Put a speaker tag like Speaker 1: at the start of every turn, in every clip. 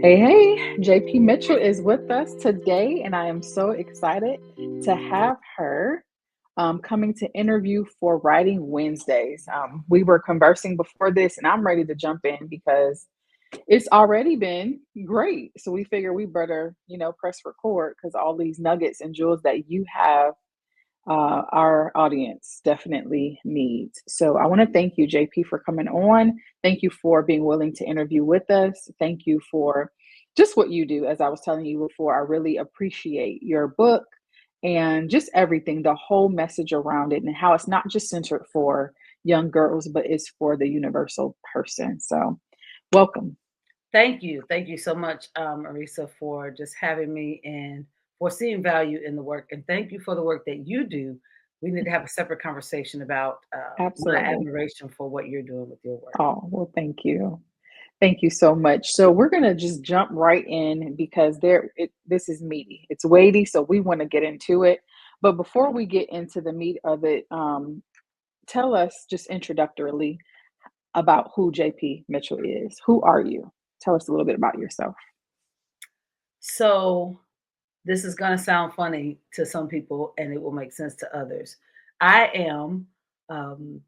Speaker 1: Hey, JP Mitchell is with us today, and I am so excited to have her coming to interview for Writing Wednesdays. We were conversing before this, and I'm ready to jump in because it's already been great. So we figure we better, press record because all these nuggets and jewels that you have our audience definitely needs. So I want to thank you, JP, for coming on. Thank you for being willing to interview with us. Thank you for just what you do. As I was telling you before, I really appreciate your book and just everything, the whole message around it, and how it's not just centered for young girls, but it's for the universal person. So welcome.
Speaker 2: Thank you. Thank you so much, Mariesa, for just having me and for seeing value in the work. And thank you for the work that you do. We need to have a separate conversation about my
Speaker 1: Absolutely.
Speaker 2: admiration for what you're doing with your work.
Speaker 1: Oh, well, thank you. Thank you so much. So we're gonna just jump right in because this is meaty. It's weighty, so we want to get into it. But before we get into the meat of it, tell us just introductorily about who JP Mitchell is. Who are you? Tell us a little bit about yourself.
Speaker 2: So, this is going to sound funny to some people and it will make sense to others. I am um,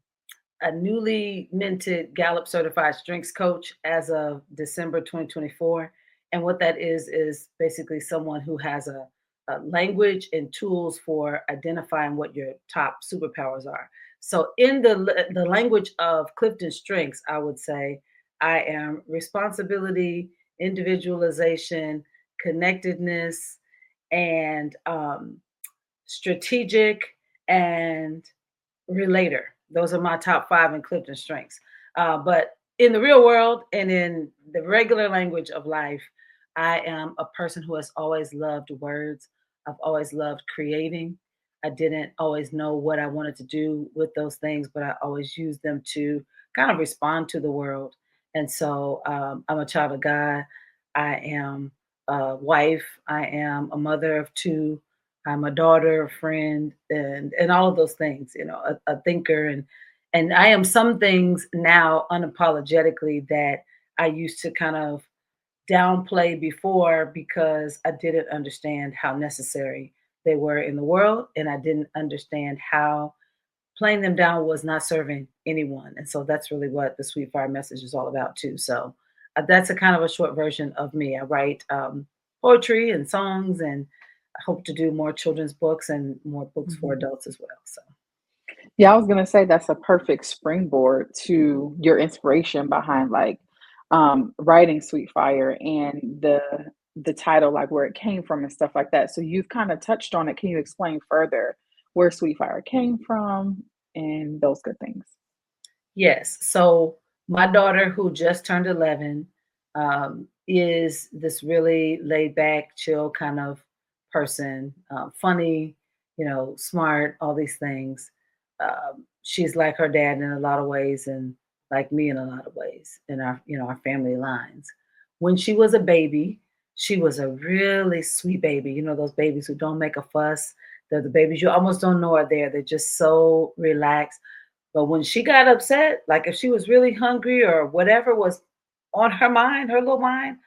Speaker 2: a newly minted Gallup certified strengths coach as of December 2024. And what that is basically someone who has a language and tools for identifying what your top superpowers are. So, in the language of Clifton Strengths, I would say I am responsibility, individualization, connectedness, and strategic and relator. Those are my top five in Clifton strengths. But in the real world and in the regular language of life, I am a person who has always loved words. I've always loved creating. I didn't always know what I wanted to do with those things, but I always used them to kind of respond to the world. And so I'm a child of God. I am a wife. I am a mother of two. I'm a daughter, a friend, and all of those things. A thinker, and I am some things now unapologetically that I used to kind of downplay before because I didn't understand how necessary they were in the world, and I didn't understand how playing them down was not serving anyone. And so that's really what the Sweet Fire message is all about too. So that's a kind of a short version of me. I write poetry and songs, and I hope to do more children's books and more books for
Speaker 1: Mhm.
Speaker 2: adults as well. So
Speaker 1: Yeah, I was gonna say that's a perfect springboard to your inspiration behind like writing Sweet Fire and the title, like where it came from and stuff like that. So you've kind of touched on it. Can you explain further where Sweet Fire came from and those good things?
Speaker 2: yes, so my daughter who just turned 11 is this really laid back, chill kind of person, funny, smart, all these things. She's like her dad in a lot of ways and like me in a lot of ways in our family lines. When she was a baby, she was a really sweet baby. You know, those babies who don't make a fuss. They're the babies you almost don't know are there. They're just so relaxed. But when she got upset, like if she was really hungry or whatever was on her mind, her little mind,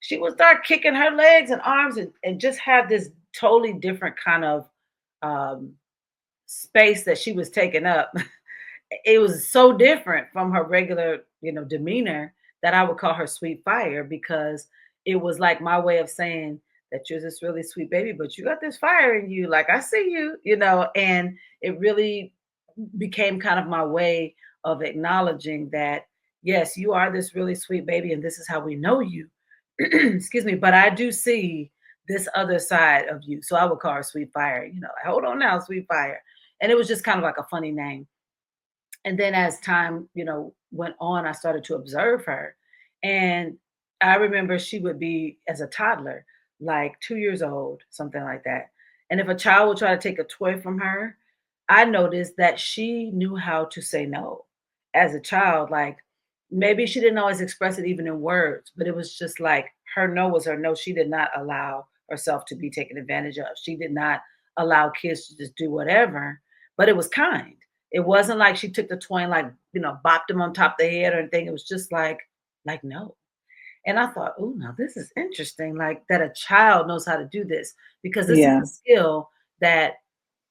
Speaker 2: she would start kicking her legs and arms and just have this totally different kind of um, space that she was taking up. It was so different from her regular, demeanor that I would call her sweet fire because it was like my way of saying that you're this really sweet baby, but you got this fire in you. Like I see you, and it really became kind of my way of acknowledging that yes, you are this really sweet baby, and this is how we know you. Excuse me, but I do see this other side of you. So I would call her Sweet Fire, like, hold on now, Sweet Fire. And it was just kind of like a funny name. And then as time, went on, I started to observe her. And I remember she would be as a toddler, like 2 years old, something like that. And if a child would try to take a toy from her, I noticed that she knew how to say no as a child. Like maybe she didn't always express it even in words, but it was just like her no was her no. She did not allow herself to be taken advantage of. She did not allow kids to just do whatever, but it was kind. It wasn't like she took the toy and like, bopped him on top of the head or anything. It was just like no. And I thought, oh, now this is interesting, like that a child knows how to do this, because this is
Speaker 1: Yeah.
Speaker 2: a skill that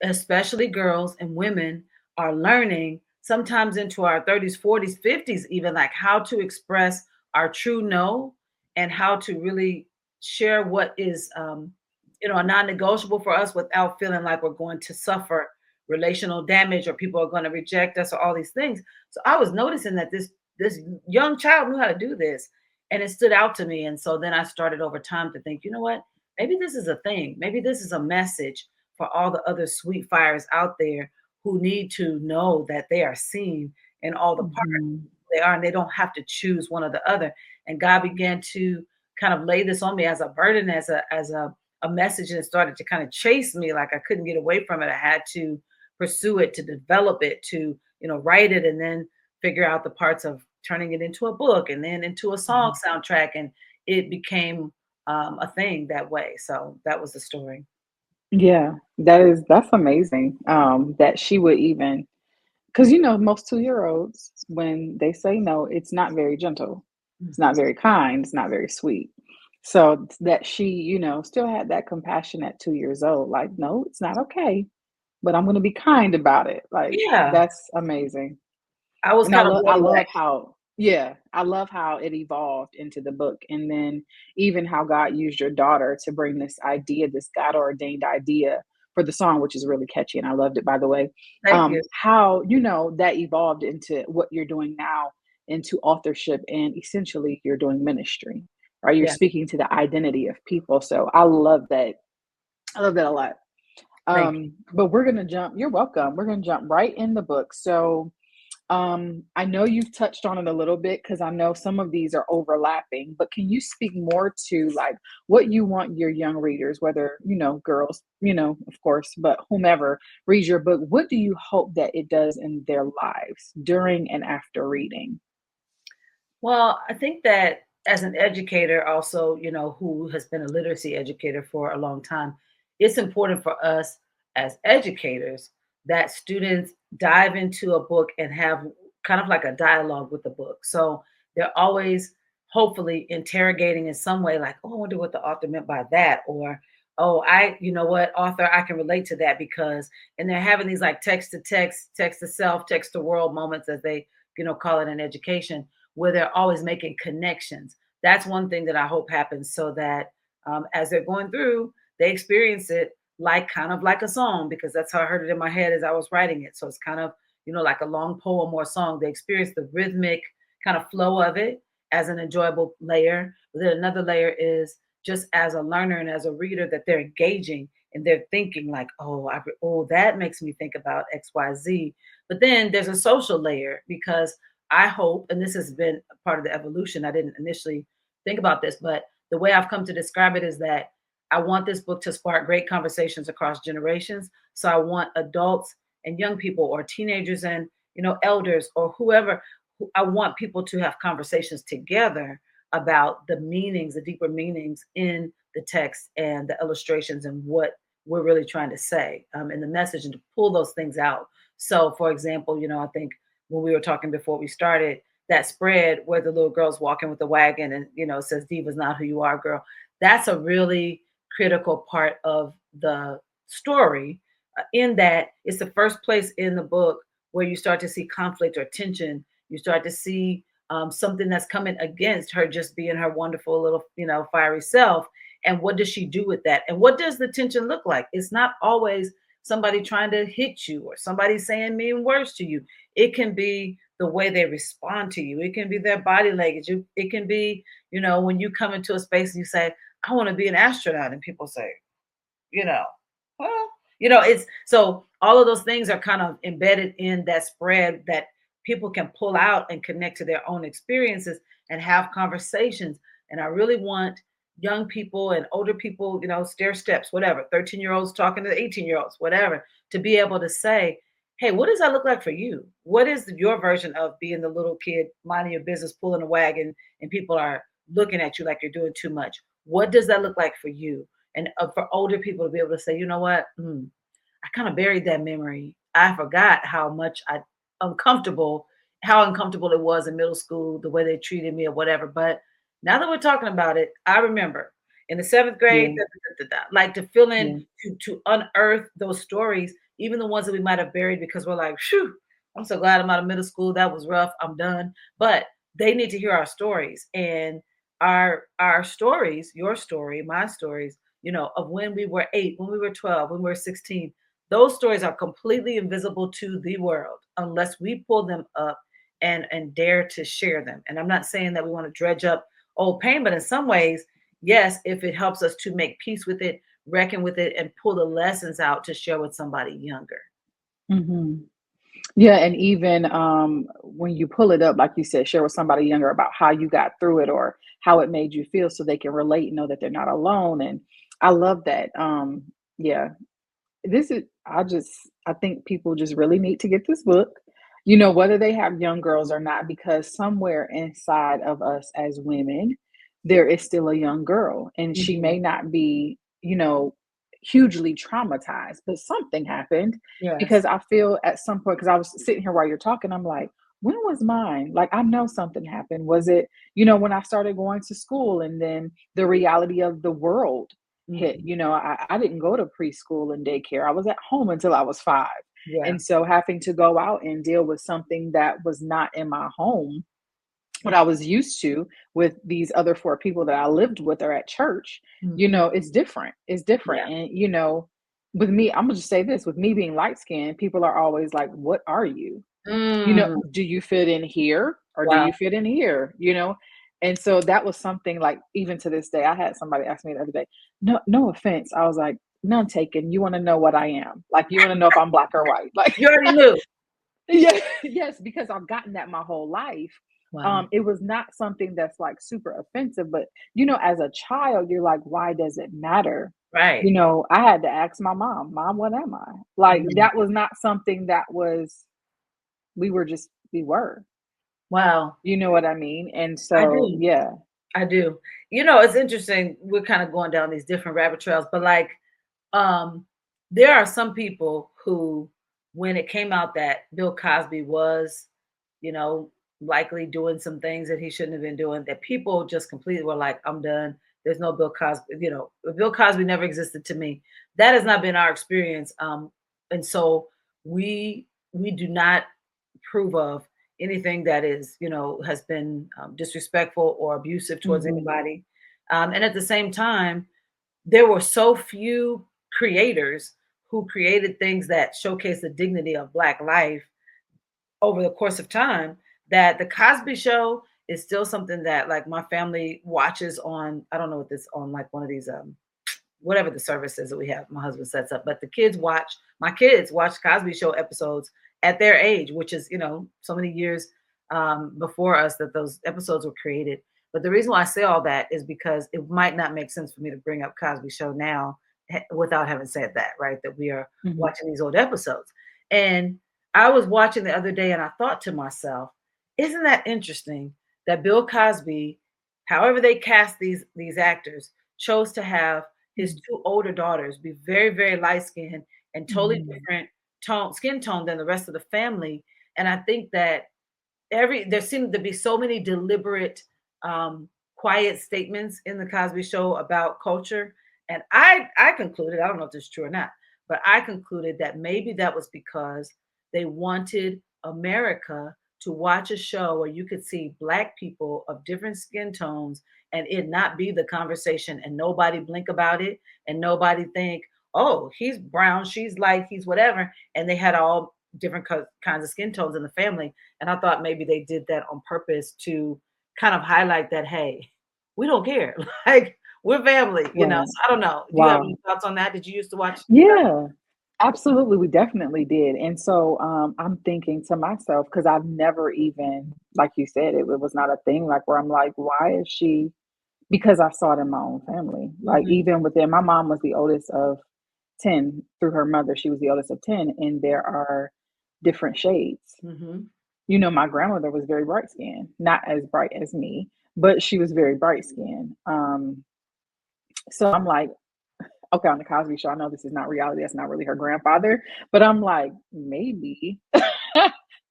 Speaker 2: especially girls and women are learning sometimes into our 30s, 40s, 50s, even like how to express our true no, and how to really share what is, a non-negotiable for us without feeling like we're going to suffer relational damage or people are going to reject us or all these things. So I was noticing that this young child knew how to do this, and it stood out to me. And so then I started over time to think, you know what? Maybe this is a thing. Maybe this is a message for all the other sweet fires out there who need to know that they are seen in all the parts
Speaker 1: Mhm.
Speaker 2: they are, and they don't have to choose one or the other. And God began to kind of lay this on me as a burden, as a message, and it started to kind of chase me like I couldn't get away from it. I had to pursue it, to develop it, to write it, and then figure out the parts of turning it into a book and then into a song
Speaker 1: Mhm.
Speaker 2: soundtrack, and it became a thing that way. So that was the story.
Speaker 1: Yeah, that's amazing, that she would even, because most 2-year-olds, when they say no, it's not very gentle. It's not
Speaker 2: Mhm.
Speaker 1: very kind, it's not very sweet. So that she, still had that compassion at 2 years old, like, "No, it's not okay, but I'm gonna be kind about it." Like,
Speaker 2: Yeah,
Speaker 1: that's amazing.
Speaker 2: I was
Speaker 1: And I
Speaker 2: kind of
Speaker 1: love I
Speaker 2: blown away.
Speaker 1: love how yeah, I love how it evolved into the book, and then even how God used your daughter to bring this idea, this God ordained idea for the song, which is really catchy, and I loved it, by the way.
Speaker 2: Thank you.
Speaker 1: How, that evolved into what you're doing now, into authorship, and essentially you're doing ministry, right? You're
Speaker 2: Yeah,
Speaker 1: speaking to the identity of people. So I love that. I love that a lot.
Speaker 2: thank you.
Speaker 1: But we're gonna jump, you're welcome. We're gonna jump right in the book. So I know you've touched on it a little bit because I know some of these are overlapping, but can you speak more to like what you want your young readers, whether, girls, of course, but whomever reads your book, what do you hope that it does in their lives during and after reading?
Speaker 2: Well, I think that as an educator, also, who has been a literacy educator for a long time, it's important for us as educators that students dive into a book and have kind of like a dialogue with the book. So they're always hopefully interrogating in some way, like, oh, I wonder what the author meant by that. Or, oh, you know what, author, I can relate to that because, and they're having these like text to text, text to self, text to world moments, as they, call it in education, where they're always making connections. That's one thing that I hope happens, so that as they're going through, they experience it like kind of like a song, because that's how I heard it in my head as I was writing it. So it's kind of, like a long poem or song. They experience the rhythmic kind of flow of it as an enjoyable layer. But then another layer is just as a learner and as a reader, that they're engaging and they're thinking like, oh, that makes me think about XYZ. But then there's a social layer, because I hope, and this has been a part of the evolution, I didn't initially think about this, but the way I've come to describe it is that I want this book to spark great conversations across generations. So I want adults and young people, or teenagers and, elders, or whoever, I want people to have conversations together about the meanings, the deeper meanings in the text and the illustrations, and what we're really trying to say, in the message, and to pull those things out. So, for example, I think when we were talking before we started, that spread where the little girl's walking with the wagon and, it says, Diva's not who you are, girl. That's a really critical part of the story, in that it's the first place in the book where you start to see conflict or tension. You start to see something that's coming against her just being her wonderful little, fiery self. And what does she do with that? And what does the tension look like? It's not always somebody trying to hit you or somebody saying mean words to you. It can be the way they respond to you. It can be their body language. It can be, when you come into a space and you say, I want to be an astronaut, and people say, you know, well, it's so all of those things are kind of embedded in that spread that people can pull out and connect to their own experiences and have conversations. And I really want young people and older people, stair steps, whatever, 13-year-olds talking to 18-year-olds, whatever, to be able to say, hey, what does that look like for you? What is your version of being the little kid minding your business, pulling a wagon, and people are looking at you like you're doing too much? What does that look like for you? And for older people to be able to say, you know what, I kind of buried that memory. I forgot how much uncomfortable, how uncomfortable it was in middle school, the way they treated me or whatever. But Now that we're talking about it, I remember in the seventh grade,
Speaker 1: Yeah.
Speaker 2: like to fill in,
Speaker 1: Yeah.
Speaker 2: to unearth those stories, even the ones that we might have buried because we're like, "Phew, I'm so glad I'm out of middle school. That was rough. I'm done." But they need to hear our stories, and our stories, your story, my stories, of when we were 8, when we were 12, when we were 16. Those stories are completely invisible to the world unless we pull them up and dare to share them. And I'm not saying that we want to dredge up old pain, but in some ways, yes, if it helps us to make peace with it, reckon with it, and pull the lessons out to share with somebody younger.
Speaker 1: Mhm. Yeah, and even, when you pull it up, like you said, share with somebody younger about how you got through it or how it made you feel so they can relate and know that they're not alone, and I love that, yeah. This is I think people just really need to get this book, whether they have young girls or not, because somewhere inside of us as women, there is still a young girl, and she
Speaker 2: Mhm.
Speaker 1: may not be, hugely traumatized, but something happened
Speaker 2: Yes.
Speaker 1: because I feel at some point, because I was sitting here while you're talking, I'm like, when was mine? Like, I know something happened. Was it, when I started going to school and then the reality of the world hit.
Speaker 2: Mhm.
Speaker 1: I didn't go to preschool and daycare. I was at home until I was 5.
Speaker 2: Yeah.
Speaker 1: And so having to go out and deal with something that was not in my home, what I was used to with these other 4 people that I lived with or at church,
Speaker 2: Mhm.
Speaker 1: it's different. It's different.
Speaker 2: Yeah.
Speaker 1: And, with me, I'm gonna just say this, with me being light skinned, people are always like, what are you?
Speaker 2: Mm.
Speaker 1: Do you fit in here or do
Speaker 2: Wow.
Speaker 1: you fit in here? And so that was something like even to this day, I had somebody ask me the other day, no, no offense. I was like, none taken. You want to know what I am? Like, you want to know if I'm black or white? Like,
Speaker 2: You already knew.
Speaker 1: yeah, yes, because I've gotten that my whole life.
Speaker 2: Wow.
Speaker 1: It was not something that's like super offensive, but as a child, you're like, why does it matter?
Speaker 2: Right.
Speaker 1: I had to ask my mom, what am I? Like,
Speaker 2: Mhm.
Speaker 1: that was not something that was, we were.
Speaker 2: Wow.
Speaker 1: You know what I mean? And
Speaker 2: I
Speaker 1: so,
Speaker 2: do.
Speaker 1: yeah.
Speaker 2: I do. It's interesting. We're kind of going down these different rabbit trails, but like, um, there are some people who, when it came out that Bill Cosby was, you know, likely doing some things that he shouldn't have been doing, that people just completely were like, I'm done. There's no Bill Cosby, Bill Cosby never existed to me. That has not been our experience. And so we do not approve of anything that is, has been disrespectful or abusive towards
Speaker 1: Mhm.
Speaker 2: anybody. And at the same time, there were so few creators who created things that showcase the dignity of Black life over the course of time, that the Cosby Show is still something that like my family watches on. I don't know what this on, like one of these whatever the service is that we have, my husband sets up. But my kids watch Cosby Show episodes at their age, which is, so many years before us that those episodes were created. But the reason why I say all that is because it might not make sense for me to bring up Cosby Show now without having said that, right? That we are
Speaker 1: Mhm.
Speaker 2: watching these old episodes. And I was watching the other day and I thought to myself, isn't that interesting that Bill Cosby, however they cast these actors, chose to have his
Speaker 1: Mhm.
Speaker 2: 2 older daughters be very, very light skinned and totally
Speaker 1: Mhm.
Speaker 2: different skin tone than the rest of the family. And I think that there seemed to be so many deliberate, quiet statements in the Cosby Show about culture. And I concluded, I don't know if this is true or not, but I concluded that maybe that was because they wanted America to watch a show where you could see Black people of different skin tones and it not be the conversation and nobody blink about it and nobody think, oh, he's brown, she's light, he's whatever. And they had all different kinds of skin tones in the family. And I thought maybe they did that on purpose to kind of highlight that, hey, we don't care. Like, we're family,
Speaker 1: Right.
Speaker 2: So I don't know. Do you have any
Speaker 1: Wow.
Speaker 2: thoughts on that? Did you used to watch?
Speaker 1: Yeah. Absolutely, we definitely did. And so, I'm thinking to myself, because I've never even, like you said, it was not a thing, like, where I'm like, "Why is she?" Because I saw it in my own family. Like,
Speaker 2: Mhm,
Speaker 1: even within my mom was the oldest of 10 through her mother, she was the oldest of 10, and there are different shades.
Speaker 2: mhm.
Speaker 1: My grandmother was very bright skinned, not as bright as me, but she was very bright skinned. So I'm like, okay, on the Cosby Show, I know this is not reality. That's not really her grandfather, but I'm like, maybe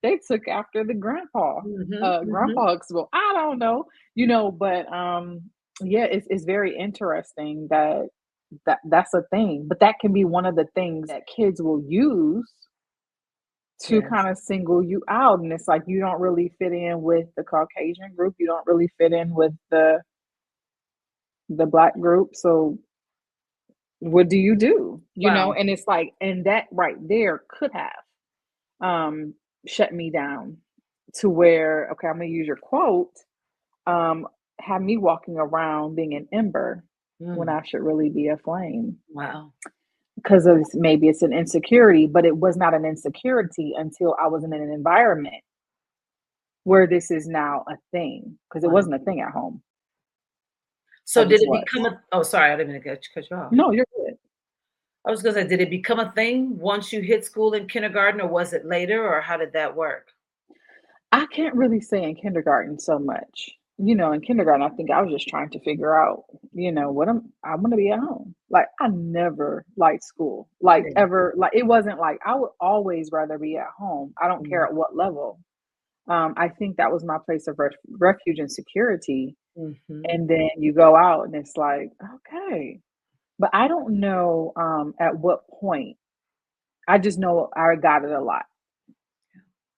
Speaker 1: they took after the grandpa,
Speaker 2: Mhm, mhm.
Speaker 1: Grandpa Huxtable. I don't know, but yeah, it's very interesting that that's a thing, but that can be one of the things that kids will use to
Speaker 2: Yes.
Speaker 1: kind of single you out, and it's like you don't really fit in with the Caucasian group, you don't really fit in with the black group, so what do you do?
Speaker 2: Wow.
Speaker 1: And it's like, and that right there could have um shut me down to where, okay, I'm gonna use your quote, um, have me walking around being an ember when
Speaker 2: Mm,
Speaker 1: I should really be a flame.
Speaker 2: wow.
Speaker 1: Because of maybe it's an insecurity, but it was not an insecurity until I was in an environment where this is now a thing. Because it
Speaker 2: Wow.
Speaker 1: wasn't a thing at home. I
Speaker 2: So did
Speaker 1: just
Speaker 2: it become
Speaker 1: was.
Speaker 2: a oh, sorry, I didn't mean to cut you off.
Speaker 1: No, you're good.
Speaker 2: I was gonna say, did it become a thing once you hit school in kindergarten, or was it later, or how did that work?
Speaker 1: I can't really say in kindergarten so much. In kindergarten, I think I was just trying to figure out, what I'm gonna be at home. Like I never liked school. Like
Speaker 2: Yeah.
Speaker 1: ever, like it wasn't like I would always rather be at home. I don't care
Speaker 2: Mm,
Speaker 1: at what level. I think that was my place of refuge and security.
Speaker 2: mhm.
Speaker 1: And then you go out and it's like, okay. But I don't know at what point. I just know I got it a lot.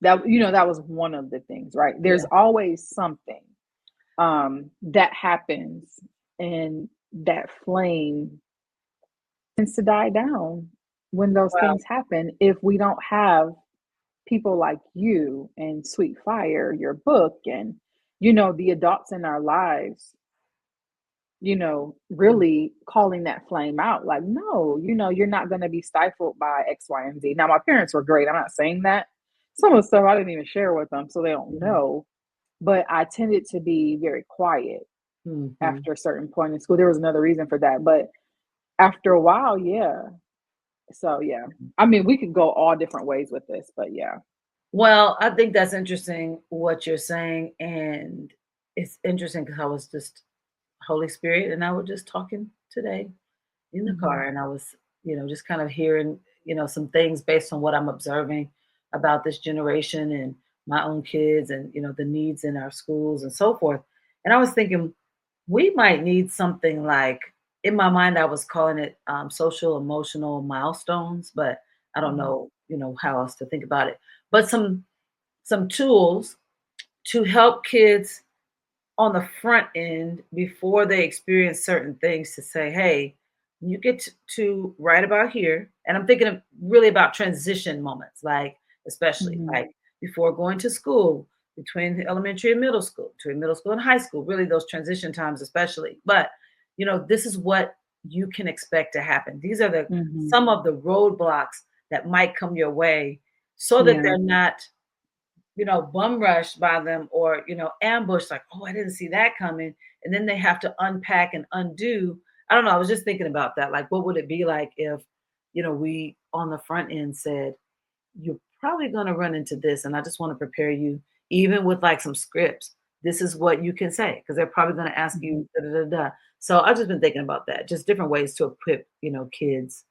Speaker 1: That was one of the things, right? There's
Speaker 2: Yeah.
Speaker 1: always something that happens, and that flame tends to die down when those
Speaker 2: Wow.
Speaker 1: things happen if we don't have people like you and Sweet Fire, your book, and the adults in our lives,
Speaker 2: Mm,
Speaker 1: really calling that flame out. Like, no, you're not going to be stifled by X, Y, and Z. Now, my parents were great. I'm not saying that. Some of the stuff I didn't even share with them, so they don't
Speaker 2: mm,
Speaker 1: know. But I tended to be very quiet
Speaker 2: mhm.
Speaker 1: after a certain point in school. There was another reason for that. But after a while, yeah. So, yeah. I mean, we could go all different ways with this, but yeah.
Speaker 2: Well, I think that's interesting what you're saying, and it's interesting because I was just Holy Spirit, and I was just talking today in the car,
Speaker 1: Hmm.
Speaker 2: and I was, just kind of hearing, some things based on what I'm observing about this generation and my own kids and, the needs in our schools and so forth. And I was thinking we might need something like, in my mind, I was calling it social emotional milestones, but I don't
Speaker 1: Hmm.
Speaker 2: know, how else to think about it. But some tools to help kids on the front end before they experience certain things to say, hey, you get to write about here. And I'm thinking of really about transition moments, like especially
Speaker 1: Hmm.
Speaker 2: like before going to school, between elementary and middle school, between middle school and high school, really those transition times, especially. But this is what you can expect to happen. These are the
Speaker 1: Hmm.
Speaker 2: some of the roadblocks that might come your way so that
Speaker 1: Yeah.
Speaker 2: they're not bum rushed by them or, ambushed like, oh, I didn't see that coming. And then they have to unpack and undo. I don't know. I was just thinking about that. Like, what would it be like if, we on the front end said, you're probably going to run into this. And I just want to prepare you, even with like some scripts. This is what you can say because they're probably going to ask
Speaker 1: Hmm.
Speaker 2: you. Da, da, da, da. So I've just been thinking about that, just different ways to equip, kids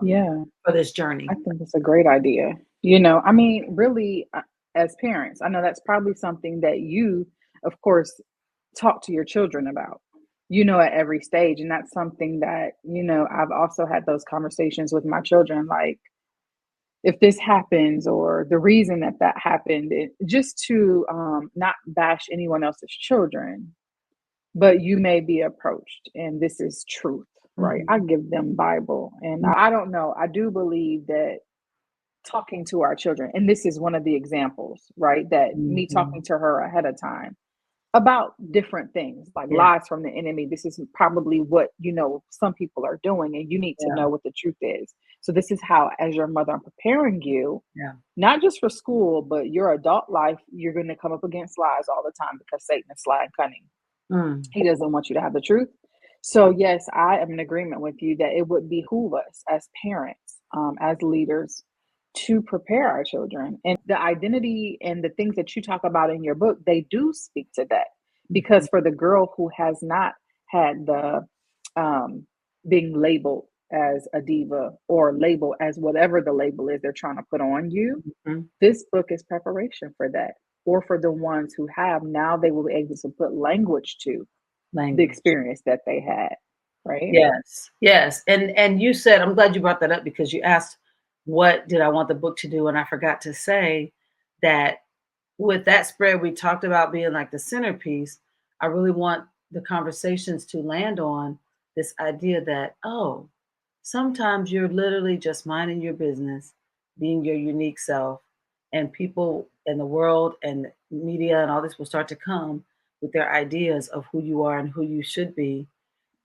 Speaker 1: Yeah.
Speaker 2: for this
Speaker 1: I
Speaker 2: journey.
Speaker 1: think it's a great idea. I mean, really, as parents, I know that's probably something that you, of course, talk to your children about, at every stage. And that's something that, I've also had those conversations with my children. Like, if this happens or the reason that happened, just to not bash anyone else's children, but you may be approached, and this is truth, right? I
Speaker 2: Mhm.
Speaker 1: give them Bible. And I don't know. I do believe that talking to our children, and this is one of the examples, right? That me talking
Speaker 2: Mhm.
Speaker 1: to her ahead of time about different things like
Speaker 2: Yeah.
Speaker 1: lies from the enemy. This is probably what, some people are doing, and you need to
Speaker 2: Yeah.
Speaker 1: know what the truth is. So, this is how, as your mother, I'm preparing you,
Speaker 2: Yeah.
Speaker 1: not just for school, but your adult life. You're going to come up against lies all the time because Satan is sly and cunning.
Speaker 2: Mm.
Speaker 1: He doesn't want you to have the truth. So, yes, I am in agreement with you that it would behoove us as parents, as leaders, to prepare our children. And the identity and the things that you talk about in your book, they do speak to that. Because
Speaker 2: Mhm.
Speaker 1: for the girl who has not had the being labeled, as a diva or label as whatever the label is they're trying to put on you.
Speaker 2: Mhm.
Speaker 1: This book is preparation for that. Or for the ones who have, now they will be able to put language to the
Speaker 2: Language.
Speaker 1: experience that they had, right?
Speaker 2: Yes, yes, and you said, I'm glad you brought that up because you asked, "What did I want the book to do?" And I forgot to say that with that spread we talked about being like the centerpiece, I really want the conversations to land on this idea that, oh, sometimes you're literally just minding your business, being your unique self, and people in the world and media and all this will start to come with their ideas of who you are and who you should be,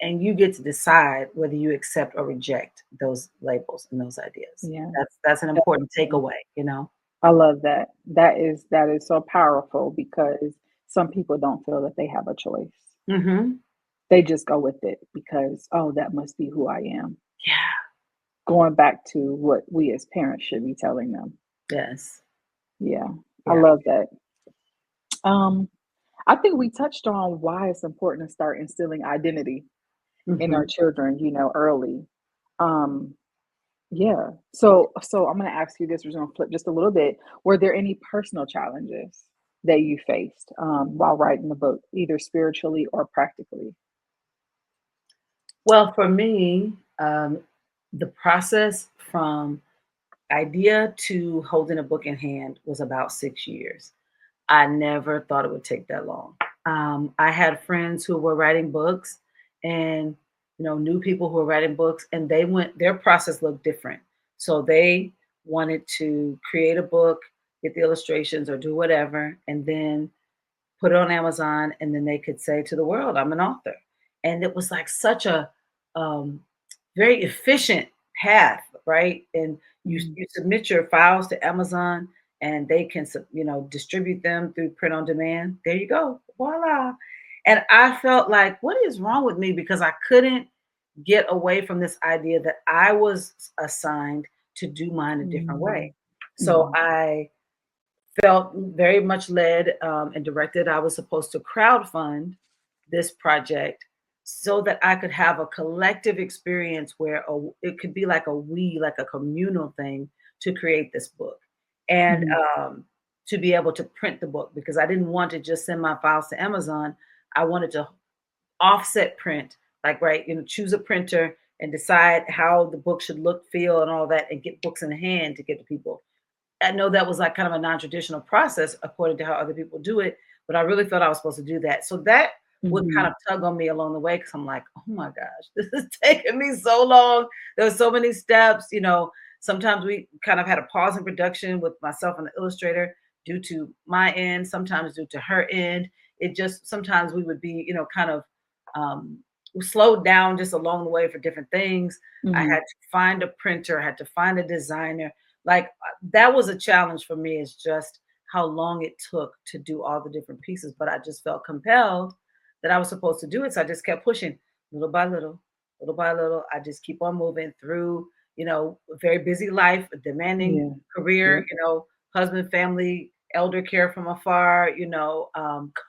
Speaker 2: and you get to decide whether you accept or reject those labels and those ideas.
Speaker 1: Yeah.
Speaker 2: That's an important
Speaker 1: Definitely.
Speaker 2: takeaway, you know?
Speaker 1: I love that. That is so powerful because some people don't feel that they have a choice.
Speaker 2: Mhm.
Speaker 1: They just go with it because, oh, that must be who I am.
Speaker 2: Yeah.
Speaker 1: Going back to what we as parents should be telling them.
Speaker 2: Yes.
Speaker 1: Yeah. I
Speaker 2: Yeah.
Speaker 1: love that. Um, I think we touched on why it's important to start instilling identity in our
Speaker 2: Mhm.
Speaker 1: children, early. Um, yeah. So I'm gonna ask you this, we're gonna flip just a little bit. Were there any personal challenges that you faced while writing the book, either spiritually or practically?
Speaker 2: Well, for me, the process from idea to holding a book in hand was about 6 years. I never thought it would take that long. I had friends who were writing books and knew people who were writing books, and their process looked different. So they wanted to create a book, get the illustrations or do whatever, and then put it on Amazon, and then they could say to the world, I'm an author. And it was like such a um, very efficient path, right? And
Speaker 1: Mhm.
Speaker 2: you submit your files to Amazon, and they can distribute them through print on demand. There you go, voila. And I felt like, what is wrong with me? Because I couldn't get away from this idea that I was assigned to do mine a different way.
Speaker 1: Mhm.
Speaker 2: So
Speaker 1: Mhm.
Speaker 2: I felt very much led and directed. I was supposed to crowdfund this project so that I could have a collective experience where it could be like like a communal thing to create this book and
Speaker 1: Mhm.
Speaker 2: to be able to print the book because I didn't want to just send my files to Amazon. I wanted to offset print, like, right, choose a printer and decide how the book should look, feel, and all that, and get books in hand to get to people. I know that was like kind of a non-traditional process according to how other people do it, but I really thought I was supposed to do that. So that would kind
Speaker 1: Mhm.
Speaker 2: of tug on me along the way because I'm like, oh my gosh, this is taking me so long. There were so many steps. Sometimes we kind of had a pause in production with myself and the illustrator due to my end, sometimes due to her end. It just sometimes we would be, kind of um, slowed down just along the way for different things. I had
Speaker 1: Mhm.
Speaker 2: to find a printer, I had to find a designer. Like that was a challenge for me is just how long it took to do all the different pieces, but I just felt compelled that I was supposed to do it. So I just kept pushing little by little, little by little. I just keep on moving through, a very busy life, a demanding
Speaker 1: Yeah.
Speaker 2: career,
Speaker 1: Yep.
Speaker 2: husband, family, elder care from afar,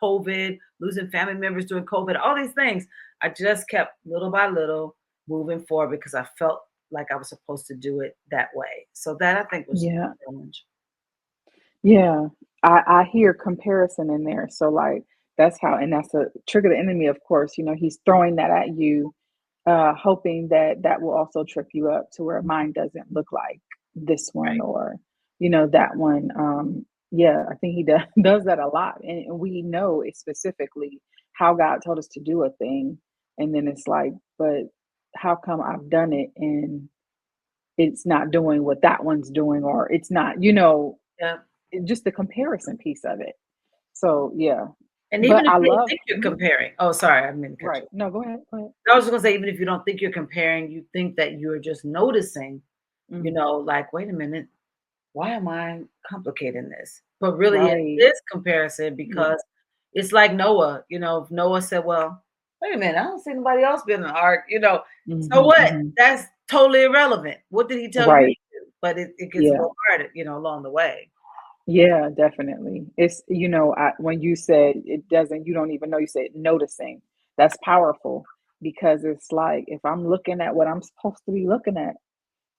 Speaker 2: COVID, losing family members during COVID, all these things. I just kept little by little moving forward because I felt like I was supposed to do it that way. So that I think was
Speaker 1: Yeah.
Speaker 2: a challenge.
Speaker 1: Yeah. I hear comparison in there. So like that's how, and that's a trigger the enemy, of course. He's throwing that at you, hoping that that will also trip you up to where mine doesn't look like this one,
Speaker 2: Right.
Speaker 1: or that one. Yeah, I think he does does that a lot, and we know it specifically how God told us to do a thing, and then it's like, but how come I've done it and it's not doing what that one's doing, or it's not,
Speaker 2: Yeah.
Speaker 1: just the comparison piece of it. So yeah,
Speaker 2: And
Speaker 1: but
Speaker 2: even if
Speaker 1: I
Speaker 2: you don't
Speaker 1: love.
Speaker 2: think you're
Speaker 1: Mhm.
Speaker 2: comparing. Oh, sorry, I didn't mean to cut
Speaker 1: Right.
Speaker 2: you.
Speaker 1: No, go ahead. Go ahead.
Speaker 2: I was just gonna say, even if you don't think you're comparing, you think that you're just noticing,
Speaker 1: Mhm.
Speaker 2: like, wait a minute, why am I complicating this? But really it
Speaker 1: Right.
Speaker 2: is comparison
Speaker 1: Yeah.
Speaker 2: because it's like Noah, if Noah said, well, wait a minute, I don't see anybody else being an ark, so
Speaker 1: Mhm.
Speaker 2: what?
Speaker 1: Mhm.
Speaker 2: That's totally irrelevant. What did he tell you to
Speaker 1: Right.
Speaker 2: do? But it gets a
Speaker 1: Yeah.
Speaker 2: little hard, along the way.
Speaker 1: Yeah, definitely. It's, when you said it doesn't, you don't even know, you said noticing. That's powerful. because it's like if I'm looking at what I'm supposed to be looking at,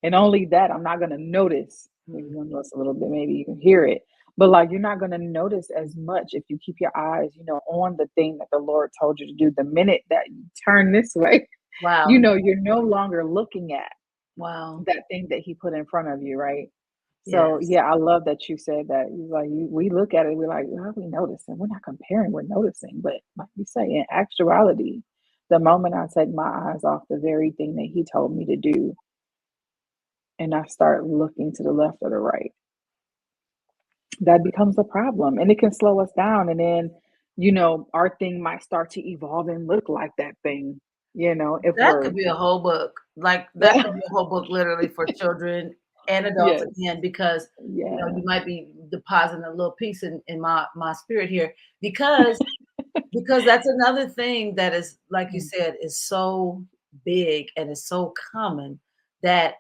Speaker 1: and only that, I'm not gonna notice. Maybe you're
Speaker 2: Mhm.
Speaker 1: gonna notice a little bit, maybe you can hear it, but like you're not gonna notice as much if you keep your eyes, on the thing that the Lord told you to do. The minute that you turn this way,
Speaker 2: Wow.
Speaker 1: you're no longer looking at
Speaker 2: Wow.
Speaker 1: that thing that He put in front of you, right? So
Speaker 2: Yes.
Speaker 1: yeah, I love that you said that. You like we look at it, we're like, how are we noticing? We're not comparing, we're noticing. But like you say, in actuality, the moment I take my eyes off the very thing that He told me to do, and I start looking to the left or the right, that becomes a problem. And it can slow us down. And then, our thing might start to evolve and look like that thing, if
Speaker 2: That
Speaker 1: we're
Speaker 2: could be a whole book. Like, that could be a whole book literally for children and adults
Speaker 1: yes,
Speaker 2: again, because,
Speaker 1: yeah.
Speaker 2: you might be depositing a little piece in my spirit here because that's another thing that is, like you
Speaker 1: Mm,
Speaker 2: said, is so big and is so common that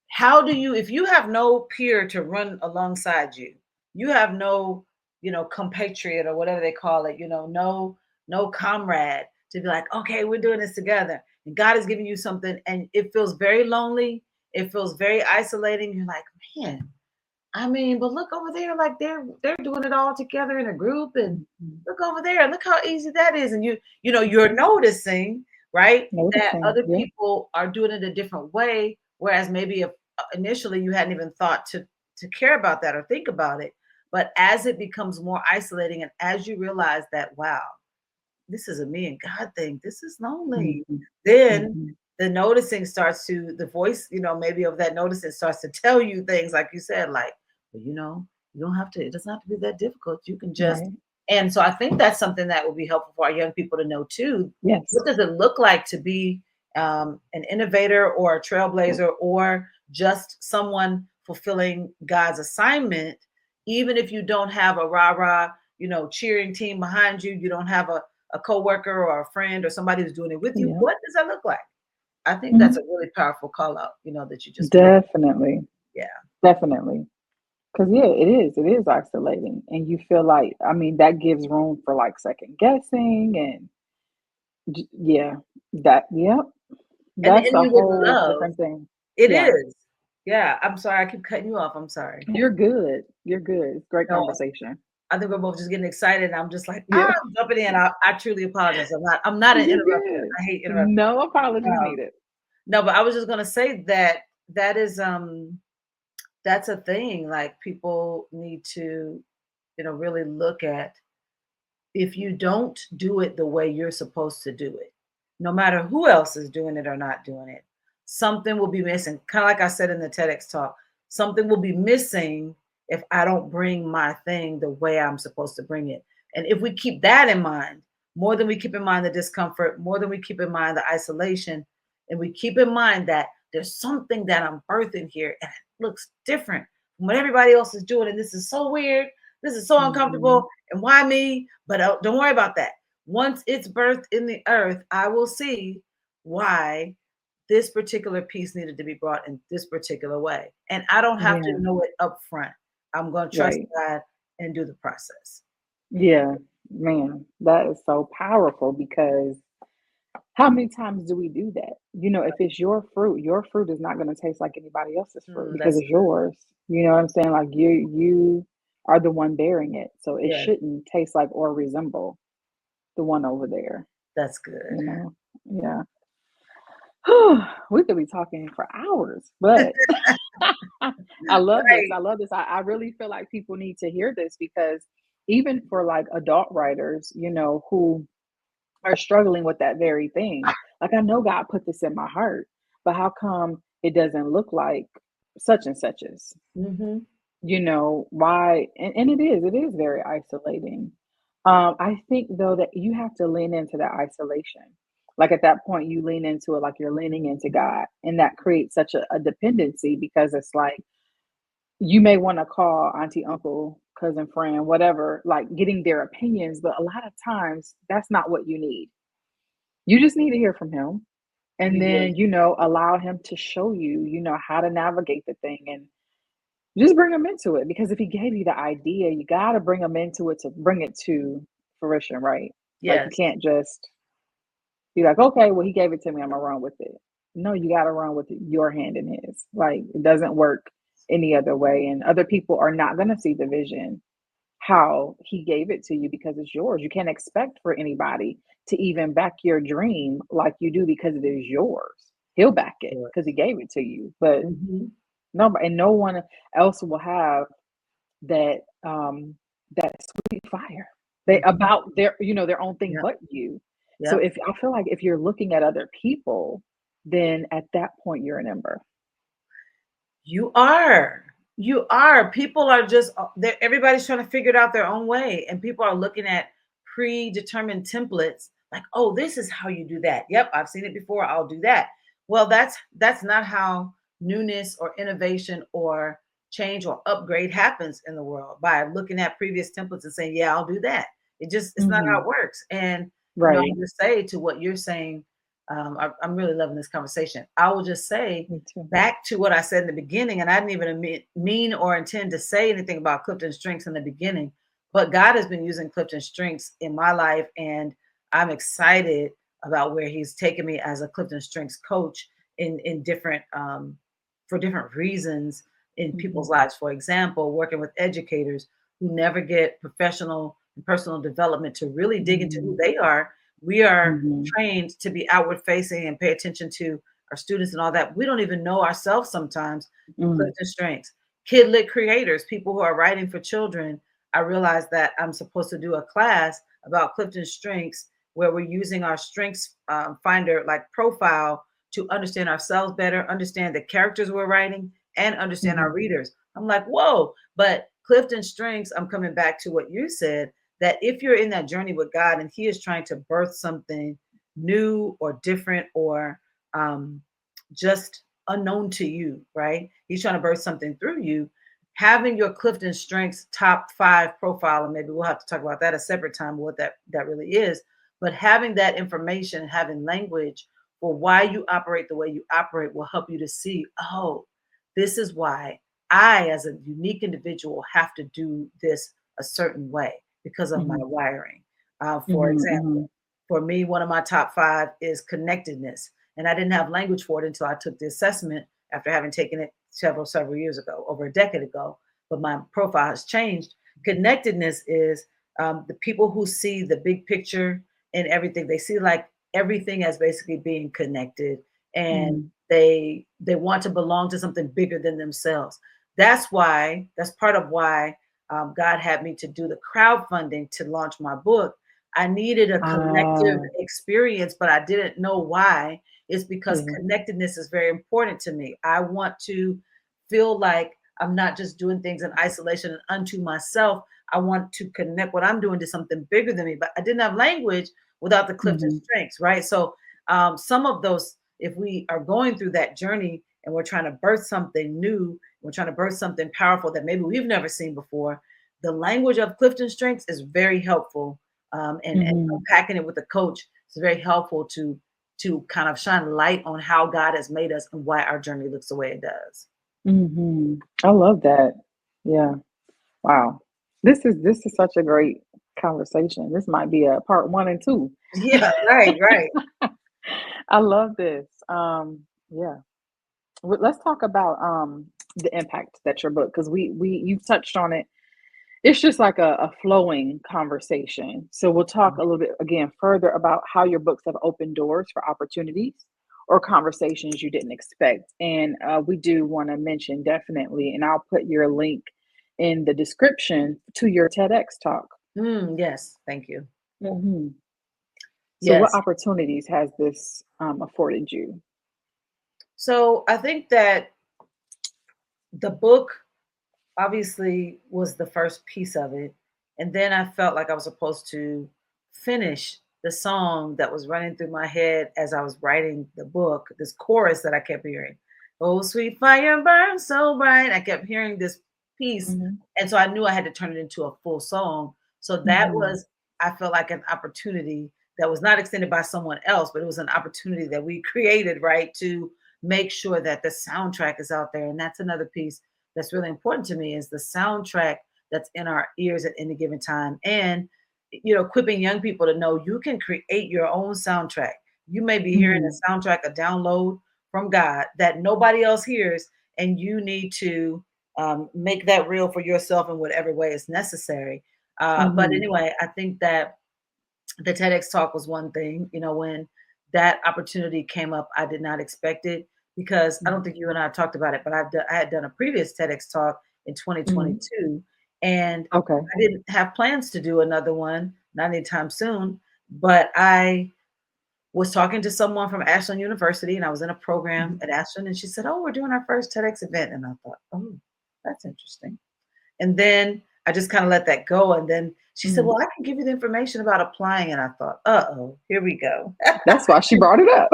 Speaker 2: how do you, if you have no peer to run alongside you, you have no, compatriot or whatever they call it, no comrade to be like, okay, we're doing this together. And God is giving you something and it feels very lonely. It feels very isolating. You're like, man, I mean, but look over there, like they're doing it all together in a group, and
Speaker 1: mhm.
Speaker 2: look over there, and look how easy that is. And you're noticing, right, that
Speaker 1: Noticing,
Speaker 2: other
Speaker 1: yeah.
Speaker 2: people are doing it a different way, whereas maybe if initially you hadn't even thought to care about that or think about it. But as it becomes more isolating, and as you realize that, wow, this is a me and God thing. This is lonely.
Speaker 1: Mhm,
Speaker 2: Then
Speaker 1: mhm.
Speaker 2: the noticing starts to, the voice, maybe of that noticing starts to tell you things like you said, like, well, you don't have to, it doesn't have to be that difficult. You can just,
Speaker 1: Right.
Speaker 2: and so I think that's something that would be helpful for our young people to know too.
Speaker 1: Yes.
Speaker 2: What does it look like to be an innovator or a trailblazer or just someone fulfilling God's assignment, even if you don't have a rah rah, cheering team behind you, you don't have a coworker or a friend or somebody who's doing it with you.
Speaker 1: Yeah.
Speaker 2: What does that look like? I think that's
Speaker 1: Mhm.
Speaker 2: a really powerful call out, that you just made.
Speaker 1: Definitely.
Speaker 2: Yeah.
Speaker 1: Definitely. 'Cause yeah, it is isolating, and you feel like I mean, that gives room for, like, second guessing and yeah, yep,
Speaker 2: And
Speaker 1: that's a
Speaker 2: enemy with
Speaker 1: whole
Speaker 2: love.
Speaker 1: different thing.
Speaker 2: It
Speaker 1: Yeah.
Speaker 2: is. Yeah. I'm sorry. I keep cutting you off. I'm sorry.
Speaker 1: You're good. You're good. It's great
Speaker 2: No,
Speaker 1: conversation.
Speaker 2: I think we're both just getting excited. And I'm just like,
Speaker 1: Yeah.
Speaker 2: I'm jumping in. I truly apologize. I'm not an
Speaker 1: You're
Speaker 2: interrupter.
Speaker 1: good.
Speaker 2: I hate interrupting.
Speaker 1: No apologies
Speaker 2: Um,
Speaker 1: needed.
Speaker 2: no, but I was just gonna say that that is that's a thing. Like people need to, really look at, if you don't do it the way you're supposed to do it, no matter who else is doing it or not doing it, something will be missing. Kind of like I said in the TEDx talk, something will be missing if I don't bring my thing the way I'm supposed to bring it. And if we keep that in mind, more than we keep in mind the discomfort, more than we keep in mind the isolation, and we keep in mind that there's something that I'm birthing here and it looks different from what everybody else is doing. And this is so weird. This is so
Speaker 1: Mhm.
Speaker 2: uncomfortable. And why me? But don't worry about that. Once it's birthed in the earth, I will see why this particular piece needed to be brought in this particular way. And I don't have to
Speaker 1: Yeah,
Speaker 2: know it up front. I'm going to trust
Speaker 1: right.
Speaker 2: God and do the process.
Speaker 1: Yeah, man, that is so powerful because how many times do we do that? If it's your fruit is not gonna taste like anybody else's fruit because
Speaker 2: That's
Speaker 1: it's yours. You know what I'm saying? Like you are the one bearing it. So it
Speaker 2: yeah,
Speaker 1: shouldn't taste like or resemble the one over there,
Speaker 2: that's good.
Speaker 1: you know? Yeah. We could be talking for hours, but I love this.
Speaker 2: Right.
Speaker 1: I love this. I really feel like people need to hear this because even for like adult writers, who are struggling with that very thing. Like, I know God put this in my heart, but how come it doesn't look like such and such is?
Speaker 2: Hmm.
Speaker 1: Why? And it is very isolating. I think though that you have to lean into that isolation. Like at that point, you lean into it like you're leaning into God, and that creates such a dependency because it's like you may want to call auntie, uncle, cousin, friend, whatever, like getting their opinions, but a lot of times that's not what you need. You just need to hear from him and
Speaker 2: You do.
Speaker 1: then, allow him to show you, how to navigate the thing and just bring him into it because if he gave you the idea, you got to bring him into it to bring it to fruition, right? Like you
Speaker 2: Yes.
Speaker 1: can't just, Be like, okay, well, he gave it to me. I'm gonna run with it. No, you got to run with your hand in his. Like it doesn't work any other way, and other people are not gonna see the vision how he gave it to you because it's yours. You can't expect for anybody to even back your dream like you do because it is yours. He'll back it
Speaker 2: Sure.
Speaker 1: because he gave it to you, but
Speaker 2: Mhm.
Speaker 1: nobody and no one else will have that that sweet fire. They
Speaker 2: Mhm.
Speaker 1: about their their own thing
Speaker 2: Yep.
Speaker 1: but you. So
Speaker 2: Yep.
Speaker 1: if I feel like if you're looking at other people, then at that point you're an ember.
Speaker 2: You are. You are. People are just everybody's trying to figure it out their own way, and people are looking at predetermined templates like, "Oh, this is how you do that." Yep, I've seen it before. I'll do that. Well, that's not how newness or innovation or change or upgrade happens in the world by looking at previous templates and saying, "Yeah, I'll do that." It's not how
Speaker 1: Hmm.
Speaker 2: it works. And
Speaker 1: Right.
Speaker 2: I'll just say to what you're saying, I'm really loving this conversation. I will just say
Speaker 1: Me too.
Speaker 2: back to what I said in the beginning, and I didn't even mean or intend to say anything about Clifton Strengths in the beginning, but God has been using Clifton Strengths in my life, and I'm excited about where He's taken me as a Clifton Strengths coach in different for different reasons in people's
Speaker 1: Hmm.
Speaker 2: lives. For example, working with educators who never get professional and personal development to really dig into who
Speaker 1: Hmm.
Speaker 2: they are. We are
Speaker 1: Hmm.
Speaker 2: trained to be outward facing and pay attention to our students and all that. We don't even know ourselves sometimes in
Speaker 1: Mm.
Speaker 2: Clifton Strengths. Kid lit creators, people who are writing for children. I realized that I'm supposed to do a class about Clifton Strengths where we're using our strengths finder like profile to understand ourselves better, understand the characters we're writing, and understand our
Speaker 1: Mhm.
Speaker 2: readers. I'm like, whoa, but Clifton Strengths, I'm coming back to what you said, that if you're in that journey with God and He is trying to birth something new or different or um, just unknown to you, right? He's trying to birth something through you. Having your Clifton Strengths top 5 profile, and maybe we'll have to talk about that a separate time, what that really is. But having that information, having language for why you operate the way you operate will help you to see, oh, this is why I, as a unique individual, have to do this a certain way because of my
Speaker 1: Mhm.
Speaker 2: wiring. For
Speaker 1: Mhm.
Speaker 2: example,
Speaker 1: Mhm.
Speaker 2: for me, one of my top 5 is connectedness. And I didn't have language for it until I took the assessment after having taken it several years ago, over a decade ago. But my profile has changed. Connectedness is the people who see the big picture and everything. They see like everything as basically being connected, and
Speaker 1: Mhm.
Speaker 2: they want to belong to something bigger than themselves. That's part of why God had me to do the crowdfunding to launch my book. I needed a collective
Speaker 1: Ah,
Speaker 2: experience, but I didn't know why. It's because
Speaker 1: yeah.
Speaker 2: connectedness is very important to me. I want to feel like I'm not just doing things in isolation and unto myself. I want to connect what I'm doing to something bigger than me. But I didn't have language without the Clifton
Speaker 1: Mhm.
Speaker 2: strengths, right? So some of those, if we are going through that journey and we're trying to birth something new, we're trying to birth something powerful that maybe we've never seen before, the language of Clifton strengths is very helpful. And
Speaker 1: Mhm.
Speaker 2: unpacking it with a coach is very helpful to kind of shine light on how God has made us and why our journey looks the way it does.
Speaker 1: Mhm. I love that. Yeah. Wow. This is such a great conversation. This might be a part 1 and 2.
Speaker 2: Yeah, right, right.
Speaker 1: I love this. Yeah. Let's talk about the impact that your book because we you touched on it. It's just like a flowing conversation. So we'll talk a little bit again further about how your books have opened doors for opportunities or conversations you didn't expect. And we do want to mention definitely, and I'll put your link in the description to your TEDx talk.
Speaker 2: Yes, thank you.
Speaker 1: Mhm. So, what
Speaker 2: Yes.
Speaker 1: opportunities has this afforded you?
Speaker 2: So I think that the book obviously was the first piece of it. And then I felt like I was supposed to finish the song that was running through my head as I was writing the book, this chorus that I kept hearing. Oh, sweet fire burns so bright. I kept hearing this piece.
Speaker 1: Mhm.
Speaker 2: And so I knew I had to turn it into a full song. So that
Speaker 1: Mhm.
Speaker 2: was, I felt like an opportunity that was not extended by someone else, but it was an opportunity that we created, right? To make sure that the soundtrack is out there. And that's another piece that's really important to me is the soundtrack that's in our ears at any given time. And equipping young people to know you can create your own soundtrack. You may be hearing
Speaker 1: Mhm.
Speaker 2: a soundtrack, a download from God that nobody else hears, and you need to make that real for yourself in whatever way is necessary. But
Speaker 1: Mhm.
Speaker 2: anyway, I think that the TEDx talk was one thing. When that opportunity came up, I did not expect it because I don't
Speaker 1: Mhm.
Speaker 2: think you and I have talked about it, but I had done a previous TEDx talk in
Speaker 1: Mhm.
Speaker 2: 2022, and
Speaker 1: Okay.
Speaker 2: I didn't have plans to do another one, not anytime soon. But I was talking to someone from Ashland University, and I was in a program
Speaker 1: Mhm.
Speaker 2: at Ashland, and she said, "Oh, we're doing our first TEDx event," and I thought, "Oh, that's interesting." And then I just kind of let that go. And then she said,
Speaker 1: Mhm.
Speaker 2: "Well, I can give you the information about applying." And I thought, "Uh-oh, here we go."
Speaker 1: That's why she brought it up.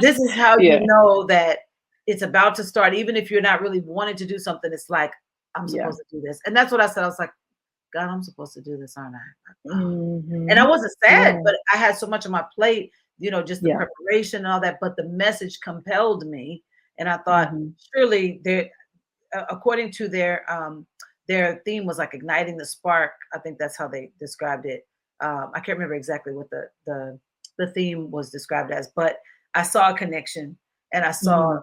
Speaker 2: This is how you
Speaker 1: Yeah.
Speaker 2: know that it's about to start. Even if you're not really wanting to do something, it's like, I'm
Speaker 1: Yeah.
Speaker 2: supposed to do this. And that's what I said. I was like, God, I'm supposed to do this, aren't I? Oh. And I
Speaker 1: Mhm.
Speaker 2: wasn't sad,
Speaker 1: Yeah.
Speaker 2: but I had so much on my plate, just the
Speaker 1: Yeah.
Speaker 2: preparation and all that. But the message compelled me. And I thought,
Speaker 1: Mhm.
Speaker 2: surely there, according to their theme was like igniting the spark. I think that's how they described it. I can't remember exactly what the theme was described as, but I saw a connection, and I saw
Speaker 1: Mhm.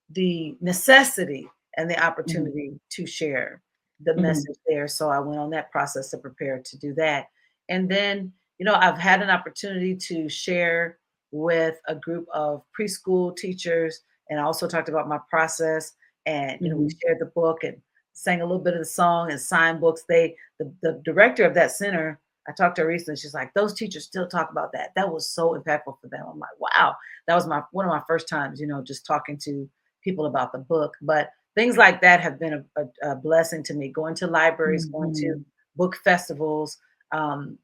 Speaker 2: the necessity and the
Speaker 1: Mhm.
Speaker 2: opportunity to share the
Speaker 1: Mhm.
Speaker 2: message there. So I went on that process to prepare to do that. And then, I've had an opportunity to share with a group of preschool teachers, and I also talked about my process. And we
Speaker 1: Mhm.
Speaker 2: shared the book and sang a little bit of the song and signed books. The director of that center, I talked to her recently. She's like, those teachers still talk about that. That was so impactful for them. I'm like, wow, that was my one of my first times, just talking to people about the book. But things like that have been a blessing to me. Going to libraries, going to
Speaker 1: Mhm.
Speaker 2: book festivals. Um,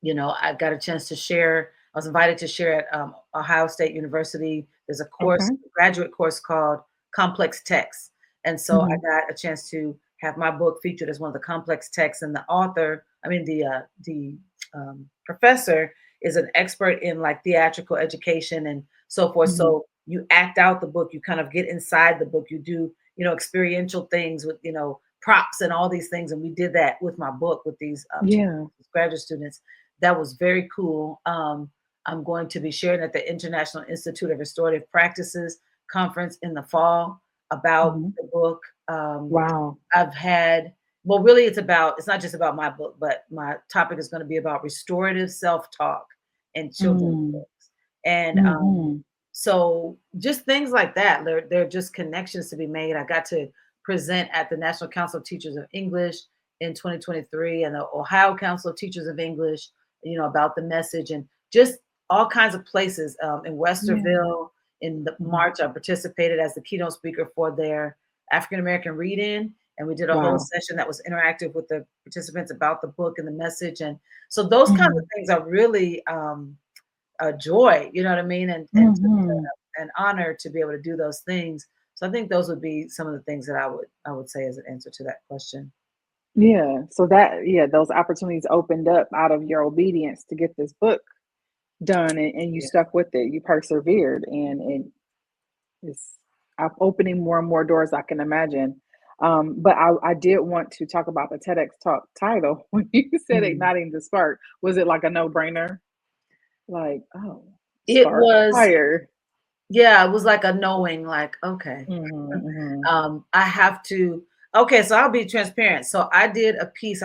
Speaker 2: I got a chance to share. I was invited to share at Ohio State University. There's a course,
Speaker 1: Okay.
Speaker 2: a graduate course called Complex Text. And so I
Speaker 1: Mhm.
Speaker 2: got a chance to have my book featured as one of the complex texts. And the author, I mean, the professor is an expert in like theatrical education and so forth.
Speaker 1: Mhm.
Speaker 2: So you act out the book, you kind of get inside the book, you do, experiential things with, props and all these things. And we did that with my book with these teachers,
Speaker 1: Yeah.
Speaker 2: graduate students. That was very cool. I'm going to be sharing at the International Institute of Restorative Practices conference in the fall about
Speaker 1: Mhm.
Speaker 2: the book. Um,
Speaker 1: Wow.
Speaker 2: I've had, well, really, it's not just about my book, but my topic is going to be about restorative self talk in children's
Speaker 1: Mm.
Speaker 2: books. And
Speaker 1: Mhm.
Speaker 2: so just things like that, they're just connections to be made. I got to present at the National Council of Teachers of English in 2023 and the Ohio Council of Teachers of English, about the message and just all kinds of places in
Speaker 1: Yeah.
Speaker 2: Westerville. In the
Speaker 1: Mhm.
Speaker 2: March, I participated as the keynote speaker for their African American read-in, and we did a whole
Speaker 1: Wow.
Speaker 2: session that was interactive with the participants about the book and the message. And so those kinds of
Speaker 1: Mhm.
Speaker 2: things are really a joy, you know what I mean? And just
Speaker 1: Mhm.
Speaker 2: an honor to be able to do those things. So I think those would be some of the things that I would say as an answer to that question.
Speaker 1: Yeah. So that, yeah, those opportunities opened up out of your obedience to get this book done, and you
Speaker 2: Yeah.
Speaker 1: stuck with it. You persevered, and it's opening more and more doors, I can imagine. But I did want to talk about the TEDx talk title. When you said
Speaker 2: Mhm.
Speaker 1: igniting the spark, was it like a no-brainer? Like, oh,
Speaker 2: It
Speaker 1: spark
Speaker 2: was,
Speaker 1: fire.
Speaker 2: yeah, it was like a knowing, like, okay,
Speaker 1: Mhm. Mhm.
Speaker 2: I have to. Okay, so I'll be transparent. So I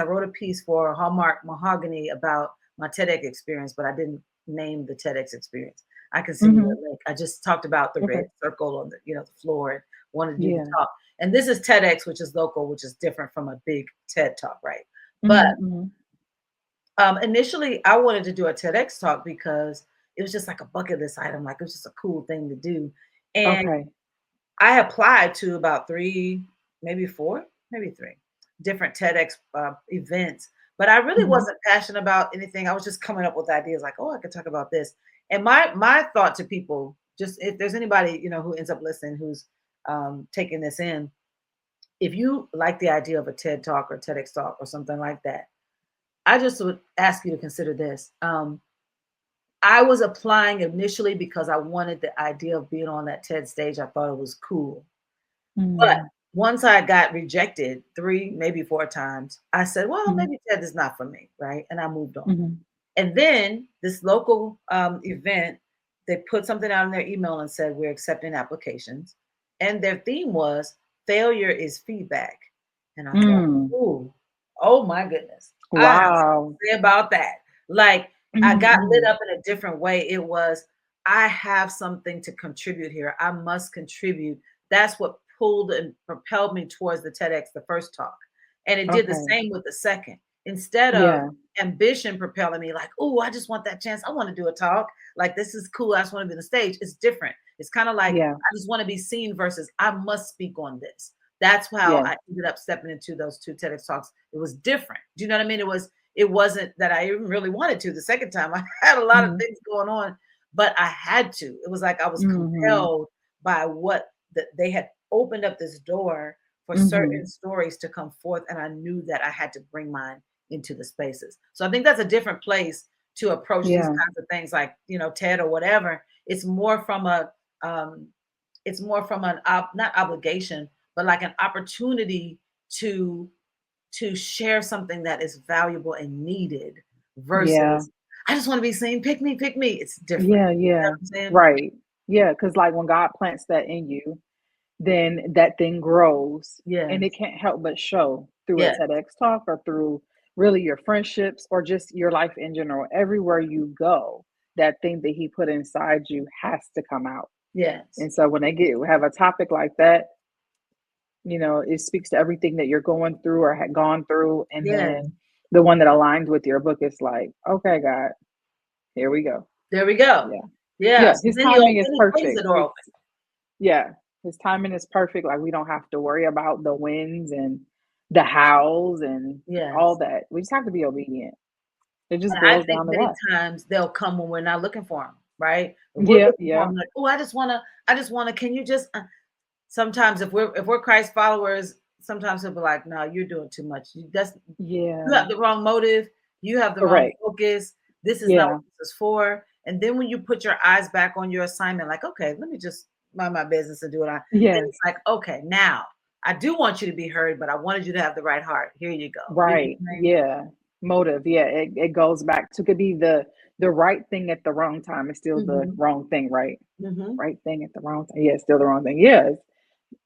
Speaker 2: wrote a piece for Hallmark Mahogany about my TEDx experience, but I didn't name the TEDx experience. I can send you
Speaker 1: Mhm.
Speaker 2: a link. I just talked about the red
Speaker 1: Okay.
Speaker 2: circle on the floor and wanted to do the
Speaker 1: Yeah.
Speaker 2: talk. And this is TEDx, which is local, which is different from a big TED talk, right? But
Speaker 1: Mhm. Mhm.
Speaker 2: initially, I wanted to do a TEDx talk because it was just like a bucket list item, like it was just a cool thing to do. And
Speaker 1: Okay.
Speaker 2: I applied to about three, maybe four, maybe three different TEDx events, but I really
Speaker 1: Mhm.
Speaker 2: wasn't passionate about anything. I was just coming up with ideas like, oh, I could talk about this. And my thought to people, just if there's anybody who ends up listening who's taking this in, if you like the idea of a TED talk or TEDx talk or something like that, I just would ask you to consider this. I was applying initially because I wanted the idea of being on that TED stage. I thought it was cool. But
Speaker 1: Mhm.
Speaker 2: once I got rejected 3, maybe 4 times, I said, "Well,
Speaker 1: Mhm.
Speaker 2: maybe TED is not for me," right? And I moved on.
Speaker 1: Mhm.
Speaker 2: And then this local event, they put something out in their email and said, we're accepting applications. And their theme was failure is feedback. And I thought,
Speaker 1: Mm.
Speaker 2: ooh, oh my goodness. I have something
Speaker 1: Wow.
Speaker 2: to say about that. Like I
Speaker 1: Mhm,
Speaker 2: got lit
Speaker 1: mhm.
Speaker 2: up in a different way. It was, I have something to contribute here. I must contribute. That's what pulled and propelled me towards the TEDx, the first talk. And it did the
Speaker 1: Okay.
Speaker 2: same with the second. Instead of
Speaker 1: Yeah.
Speaker 2: ambition propelling me, like, oh, I just want that chance. I want to do a talk. Like, this is cool. I just want to be on the stage. It's different. It's kind of like,
Speaker 1: Yeah.
Speaker 2: I just want to be seen versus I must speak on this. That's how
Speaker 1: Yeah.
Speaker 2: I ended up stepping into those two TEDx talks. It was different. Do you know what I mean? It wasn't that I even really wanted to the second time. I had a lot of
Speaker 1: Mhm.
Speaker 2: things going on, but I had to. It was like I was
Speaker 1: Mhm.
Speaker 2: compelled by what that they had opened up this door for certain
Speaker 1: Mhm.
Speaker 2: stories to come forth, and I knew that I had to bring mine into the spaces. So I think that's a different place to approach these
Speaker 1: Yeah.
Speaker 2: kinds of things, like TED or whatever. It's more from a um, it's more from an not obligation, but like an opportunity to share something that is valuable and needed
Speaker 1: Yeah.
Speaker 2: versus I just want to be seen, pick me, pick me. It's different.
Speaker 1: Yeah,
Speaker 2: You know
Speaker 1: yeah.
Speaker 2: what I'm saying?
Speaker 1: Right. Yeah, because like, when God plants that in you, then that thing grows, and it
Speaker 2: Yes.
Speaker 1: can't help but show through a
Speaker 2: Yes.
Speaker 1: TEDx talk or through really your friendships or just your life in general. Everywhere you go, that thing that He put inside you has to come out.
Speaker 2: Yes.
Speaker 1: And so when they get have a topic like that, it speaks to everything that you're going through or had gone through, and
Speaker 2: Yes.
Speaker 1: then the one that aligns with your book is like, okay, God, here we go.
Speaker 2: There we go.
Speaker 1: Yeah.
Speaker 2: Yeah.
Speaker 1: Yeah,
Speaker 2: So
Speaker 1: his
Speaker 2: then
Speaker 1: timing is
Speaker 2: he closes the
Speaker 1: perfect.
Speaker 2: door open.
Speaker 1: Yeah, his timing is perfect. Like, we don't have to worry about the wins and the hows and all
Speaker 2: Yes.
Speaker 1: that. We just have to be obedient. It just
Speaker 2: And I
Speaker 1: boils
Speaker 2: think
Speaker 1: down to
Speaker 2: many
Speaker 1: that.
Speaker 2: times they'll come when we're not looking for them, right? If we're
Speaker 1: Yeah,
Speaker 2: looking for
Speaker 1: yeah.
Speaker 2: them, like, oh, I just wanna, can you just sometimes if we're Christ followers, sometimes he'll be like, no, you're doing too much. You
Speaker 1: Yeah.
Speaker 2: have the wrong motive, you have the wrong
Speaker 1: Correct.
Speaker 2: focus, this is not what
Speaker 1: Yeah.
Speaker 2: this is for. And then when you put your eyes back on your assignment, like, okay, let me just mind my business and do what then
Speaker 1: Yes.
Speaker 2: it's like, okay, now I do want you to be heard, but I wanted you to have the right heart. Here you go. You know
Speaker 1: Right.
Speaker 2: what I'm saying?
Speaker 1: Yeah. Motive. Yeah. It goes back to, could be the right thing at the wrong time. It's still the
Speaker 2: Mhm.
Speaker 1: wrong thing, right?
Speaker 2: Mhm.
Speaker 1: Right thing at the wrong time. Yeah, it's still the wrong thing. Yes.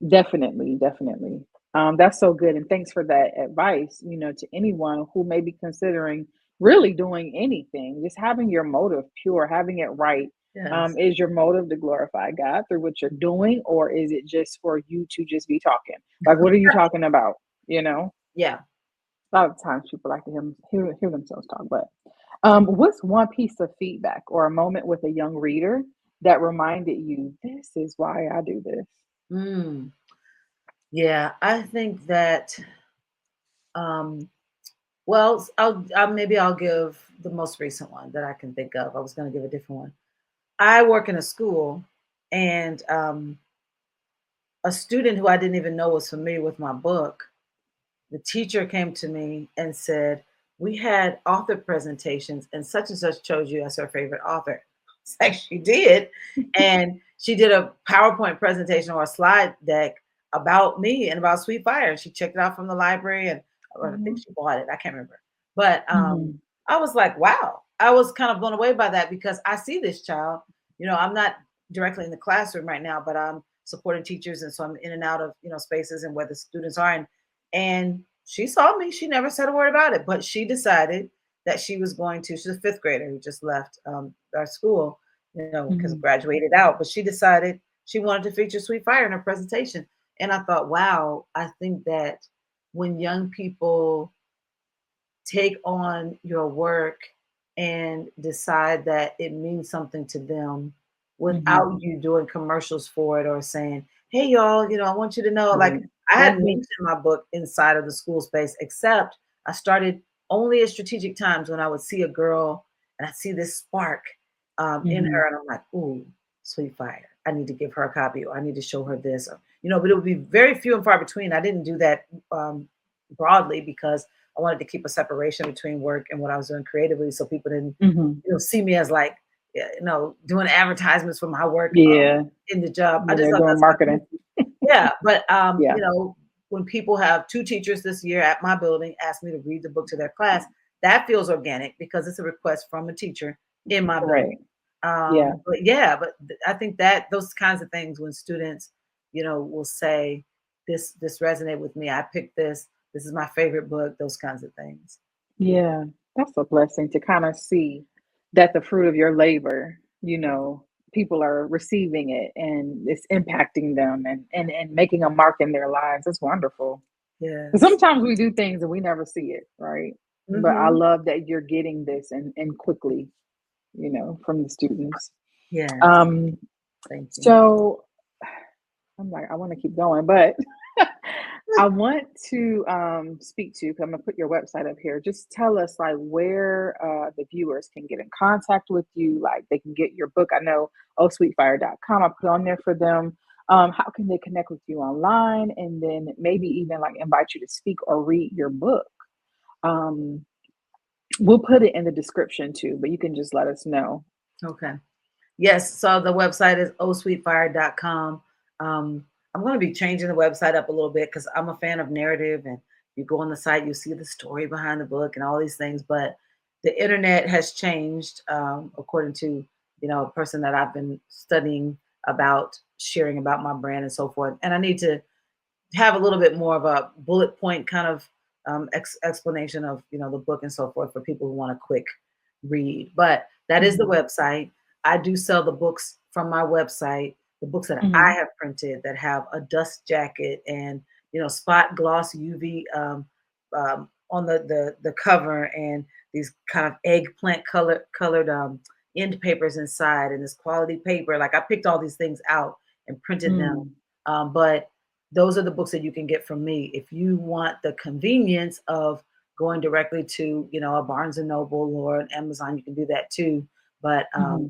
Speaker 1: Definitely, definitely. That's so good, and thanks for that advice. To anyone who may be considering really doing anything, just having your motive pure, having it right.
Speaker 2: Yes.
Speaker 1: Is your motive to glorify God through what you're doing, or is it just for you to just be talking? Like, what are you talking about? You know,
Speaker 2: Yeah.
Speaker 1: a lot of times people like to hear themselves talk. But what's one piece of feedback or a moment with a young reader that reminded you, this is why I do this?
Speaker 2: Mm. Yeah, I think that um well, maybe I'll give the most recent one that I can think of. I was going to give a different one. I work in a school, and a student who I didn't even know was familiar with my book, the teacher came to me and said, we had author presentations, and such chose you as her favorite author. It's like she did. And she did a PowerPoint presentation or a slide deck about me and about Sweet Fire. And she checked it out from the library, and or I think
Speaker 1: Mhm.
Speaker 2: she bought it. I can't remember. But
Speaker 1: Mhm.
Speaker 2: I was like, wow. I was kind of blown away by that because I see this child. I'm not directly in the classroom right now, but I'm supporting teachers. And so I'm in and out of, spaces and where the students are. And she saw me. She never said a word about it, but she decided that she was going to. She's a fifth grader who just left our school, because
Speaker 1: Mhm.
Speaker 2: graduated out. But she decided she wanted to feature Sweet Fire in her presentation. And I thought, wow, I think that when young people take on your work and decide that it means something to them
Speaker 1: Mhm.
Speaker 2: without you doing commercials for it or saying, hey, y'all, I want you to know, like,
Speaker 1: Right.
Speaker 2: I
Speaker 1: That's
Speaker 2: hadn't
Speaker 1: it.
Speaker 2: mentioned my book inside of the school space, except I started only at strategic times when I would see a girl and I see this spark in
Speaker 1: Mhm.
Speaker 2: her, and I'm like, ooh, Sweet Fire. I need to give her a copy, or I need to show her this, but it would be very few and far between. I didn't do that broadly because I wanted to keep a separation between work and what I was doing creatively, so people didn't,
Speaker 1: Mhm.
Speaker 2: see me as like, doing advertisements for my work
Speaker 1: Yeah.
Speaker 2: in the job. I
Speaker 1: When
Speaker 2: just
Speaker 1: they're
Speaker 2: thought
Speaker 1: doing
Speaker 2: that's kind of
Speaker 1: marketing.
Speaker 2: goofy. Yeah, but
Speaker 1: Yeah.
Speaker 2: when people have two teachers this year at my building ask me to read the book to their class, that feels organic because it's a request from a teacher in my building.
Speaker 1: Right. Yeah.
Speaker 2: But yeah, but I think that those kinds of things when students, will say this resonated with me. I picked this. This is my favorite book. Those kinds of things.
Speaker 1: Yeah. That's a blessing to kind of see that the fruit of your labor, people are receiving it and it's impacting them and making a mark in their lives. It's wonderful. 'Cause
Speaker 2: Yes.
Speaker 1: sometimes we do things and we never see it, right? But I
Speaker 2: Hmm.
Speaker 1: love that you're getting this and quickly, from the students.
Speaker 2: Yes.
Speaker 1: Um,
Speaker 2: Thank you.
Speaker 1: so I'm like, I want to keep going, but I want to speak to, 'cause I'm gonna put your website up here. Just tell us like where the viewers can get in contact with you, like they can get your book. I know ohsweetfire.com. I put on there for them. How can they connect with you online and then maybe even like invite you to speak or read your book? Um, we'll put it in the description too, but you can just let us know.
Speaker 2: Okay. Yes, so the website is ohsweetfire.com. I'm going to be changing the website up a little bit because I'm a fan of narrative, and you go on the site, you see the story behind the book and all these things. But the internet has changed, according to a person that I've been studying about sharing about my brand and so forth. And I need to have a little bit more of a bullet point kind of explanation of the book and so forth for people who want a quick read. But that is the
Speaker 1: Hmm.
Speaker 2: website. I do sell the books from my website, the books that I
Speaker 1: Hmm.
Speaker 2: have printed that have a dust jacket and spot gloss UV on the cover, and these kind of eggplant colored end papers inside, and this quality paper. Like I picked all these things out and printed them.
Speaker 1: Mm.
Speaker 2: But those are the books that you can get from me. If you want the convenience of going directly to, a Barnes and Noble or an Amazon, you can do that too. But
Speaker 1: Hmm.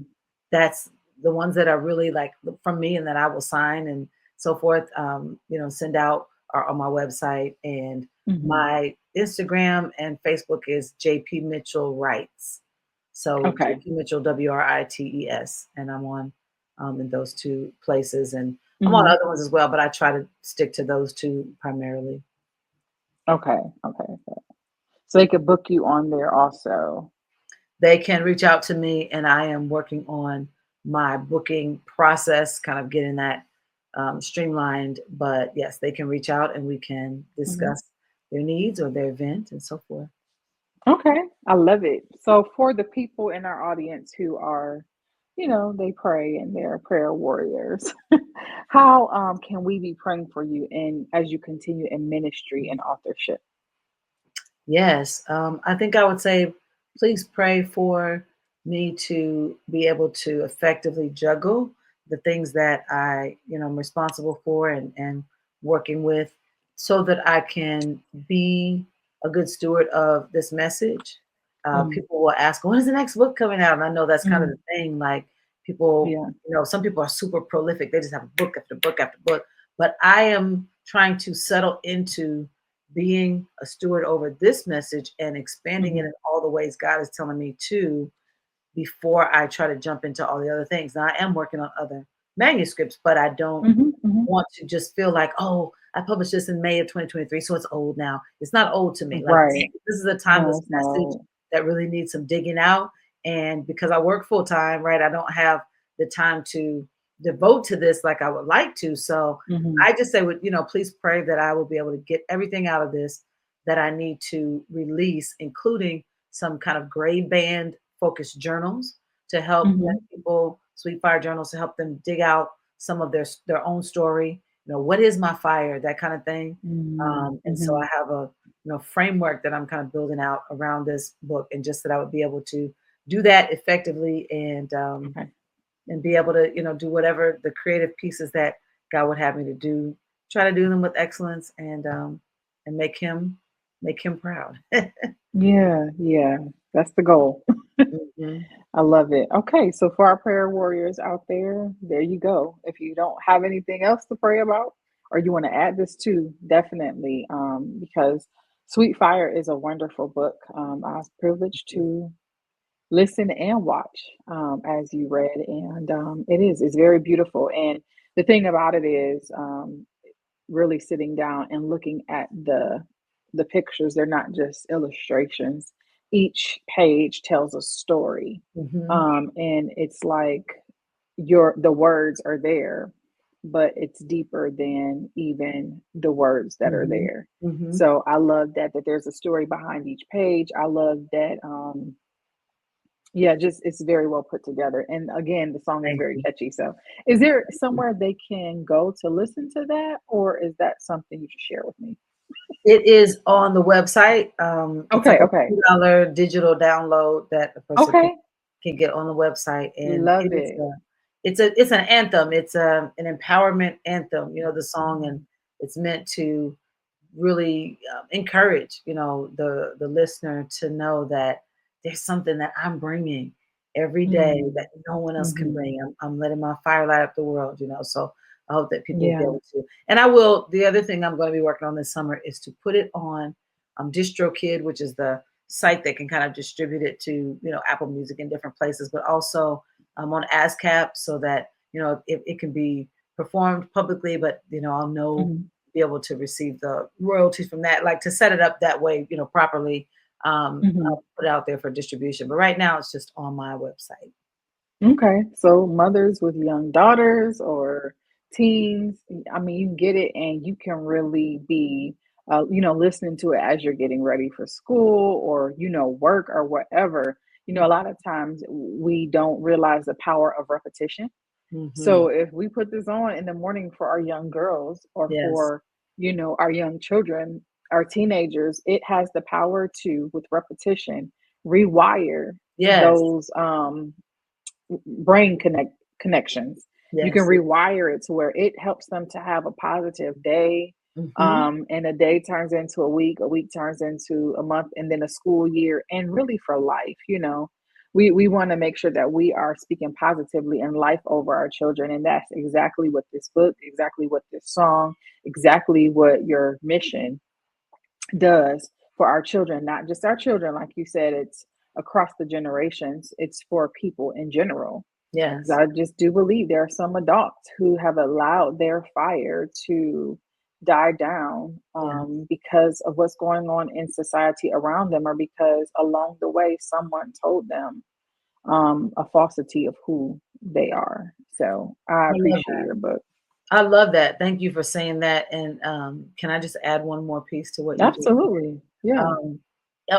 Speaker 2: that's the ones that are really like from me and that I will sign and so forth. Send out are on my website, and
Speaker 1: Hmm.
Speaker 2: my Instagram and Facebook is JP Mitchell Writes. So
Speaker 1: Okay.
Speaker 2: JP Mitchell WRITES, and I'm on in those two places, and I'm on
Speaker 1: Hmm.
Speaker 2: other ones as well, but I try to stick to those two primarily.
Speaker 1: Okay. Okay. So they could book you on there also.
Speaker 2: They can reach out to me, and I am working on my booking process, kind of getting that streamlined. But yes, they can reach out and we can
Speaker 1: Hmm.
Speaker 2: discuss their needs or their event and so forth.
Speaker 1: Okay. I love it. So for the people in our audience who are, they pray and they're prayer warriors, how can we be praying for you and as you continue in ministry and authorship?
Speaker 2: Yes, I think I would say please pray for me to be able to effectively juggle the things that I'm responsible for and working with, so that I can be a good steward of this message.
Speaker 1: Mm.
Speaker 2: People will ask, when is the next book coming out? And I know that's kind of
Speaker 1: Mm.
Speaker 2: the thing. Like people,
Speaker 1: Yeah.
Speaker 2: some people are super prolific. They just have book after book after book. But I am trying to settle into being a steward over this message and expanding it
Speaker 1: Hmm.
Speaker 2: in all the ways God is telling me to before I try to jump into all the other things. Now I am working on other manuscripts, but I don't
Speaker 1: Hmm. Hmm.
Speaker 2: want to just feel like, oh, I published this in May of 2023, so it's old now. It's not old to me. Like
Speaker 1: Right.
Speaker 2: this is a
Speaker 1: No,
Speaker 2: timeless
Speaker 1: it's not
Speaker 2: message
Speaker 1: old.
Speaker 2: that really needs some digging out. And because I work full time, right, I don't have the time to devote to this like I would like to. So
Speaker 1: Hmm.
Speaker 2: I just say, please pray that I will be able to get everything out of this that I need to release, including some kind of grade band focused journals to help young
Speaker 1: Hmm.
Speaker 2: people, sweet fire journals to help them dig out some of their own story. What is my fire, that kind of thing. And so
Speaker 1: Hmm.
Speaker 2: I have a framework that I'm kind of building out around this book, and just that I would be able to do that effectively
Speaker 1: Okay.
Speaker 2: and be able to do whatever the creative pieces that God would have me to do. Try to do them with excellence and make him proud.
Speaker 1: Yeah. Yeah. That's the goal.
Speaker 2: Mhm.
Speaker 1: I love it. Okay, so for our prayer warriors out there, there you go. If you don't have anything else to pray about, or you want to add this too, definitely, because Sweet Fire is a wonderful book. I was privileged to listen and watch as you read, and it's very beautiful. And the thing about it is, really sitting down and looking at the pictures. They're not just illustrations. each page tells a story.
Speaker 2: Mhm.
Speaker 1: And it's like the words are there, but it's deeper than even the words that are
Speaker 2: Mhm.
Speaker 1: there.
Speaker 2: Mhm.
Speaker 1: So I love that there's a story behind each page. I love that yeah, just it's very well put together. And again, the song is
Speaker 2: Thank
Speaker 1: very
Speaker 2: you.
Speaker 1: catchy. So is there somewhere they can go to listen to that, or is that something you should share with me?
Speaker 2: It is on the website. It's like
Speaker 1: Okay,
Speaker 2: a
Speaker 1: okay.
Speaker 2: $2 digital download that a person
Speaker 1: Okay.
Speaker 2: can get on the website, and it
Speaker 1: Love
Speaker 2: is
Speaker 1: it.
Speaker 2: it's an anthem. It's an empowerment anthem. You know the song, and
Speaker 1: Mhm.
Speaker 2: it's meant to really encourage the listener to know that there's something that I'm bringing every day
Speaker 1: Mm.
Speaker 2: that no one else can
Speaker 1: Mhm.
Speaker 2: bring. I'm letting my fire light up the world, so I hope that people will be
Speaker 1: Yeah.
Speaker 2: able to. And I will. The other thing I'm going to be working on this summer is to put it on DistroKid, which is the site that can kind of distribute it to Apple Music in different places, but also on ASCAP, so that it can be performed publicly, but I'll know
Speaker 1: Mhm.
Speaker 2: be able to receive the royalties from that, like to set it up that way, properly.
Speaker 1: Mhm.
Speaker 2: I'll put it out there for distribution. But right now, it's just on my website.
Speaker 1: Okay. So mothers with young daughters or teens, I mean, you get it and you can really be, listening to it as you're getting ready for school or, work or whatever. A lot of times we don't realize the power of repetition.
Speaker 2: Hmm.
Speaker 1: So if we put this on in the morning for our young girls or
Speaker 2: Yes.
Speaker 1: for, our young children, our teenagers, it has the power to, with repetition, rewire
Speaker 2: Yes.
Speaker 1: those brain connections. You can
Speaker 2: Yes.
Speaker 1: rewire it to where it helps them to have a positive day.
Speaker 2: Hmm.
Speaker 1: And a day turns into a week turns into a month, and then a school year, and really for life. We want to make sure that we are speaking positively in life over our children, and that's exactly what this book, exactly what this song, exactly what your mission does for our children, not just our children. Like you said, it's across the generations, it's for people in general.
Speaker 2: Yes.
Speaker 1: 'Cause I just do believe there are some adults who have allowed their fire to die down
Speaker 2: Yes.
Speaker 1: because of what's going on in society around them, or because along the way someone told them a falsity of who they are. So I
Speaker 2: I love
Speaker 1: appreciate
Speaker 2: that.
Speaker 1: your book.
Speaker 2: I love that. Thank you for saying that. And can I just add one more piece to what you just said?
Speaker 1: Absolutely. Yeah.
Speaker 2: Um,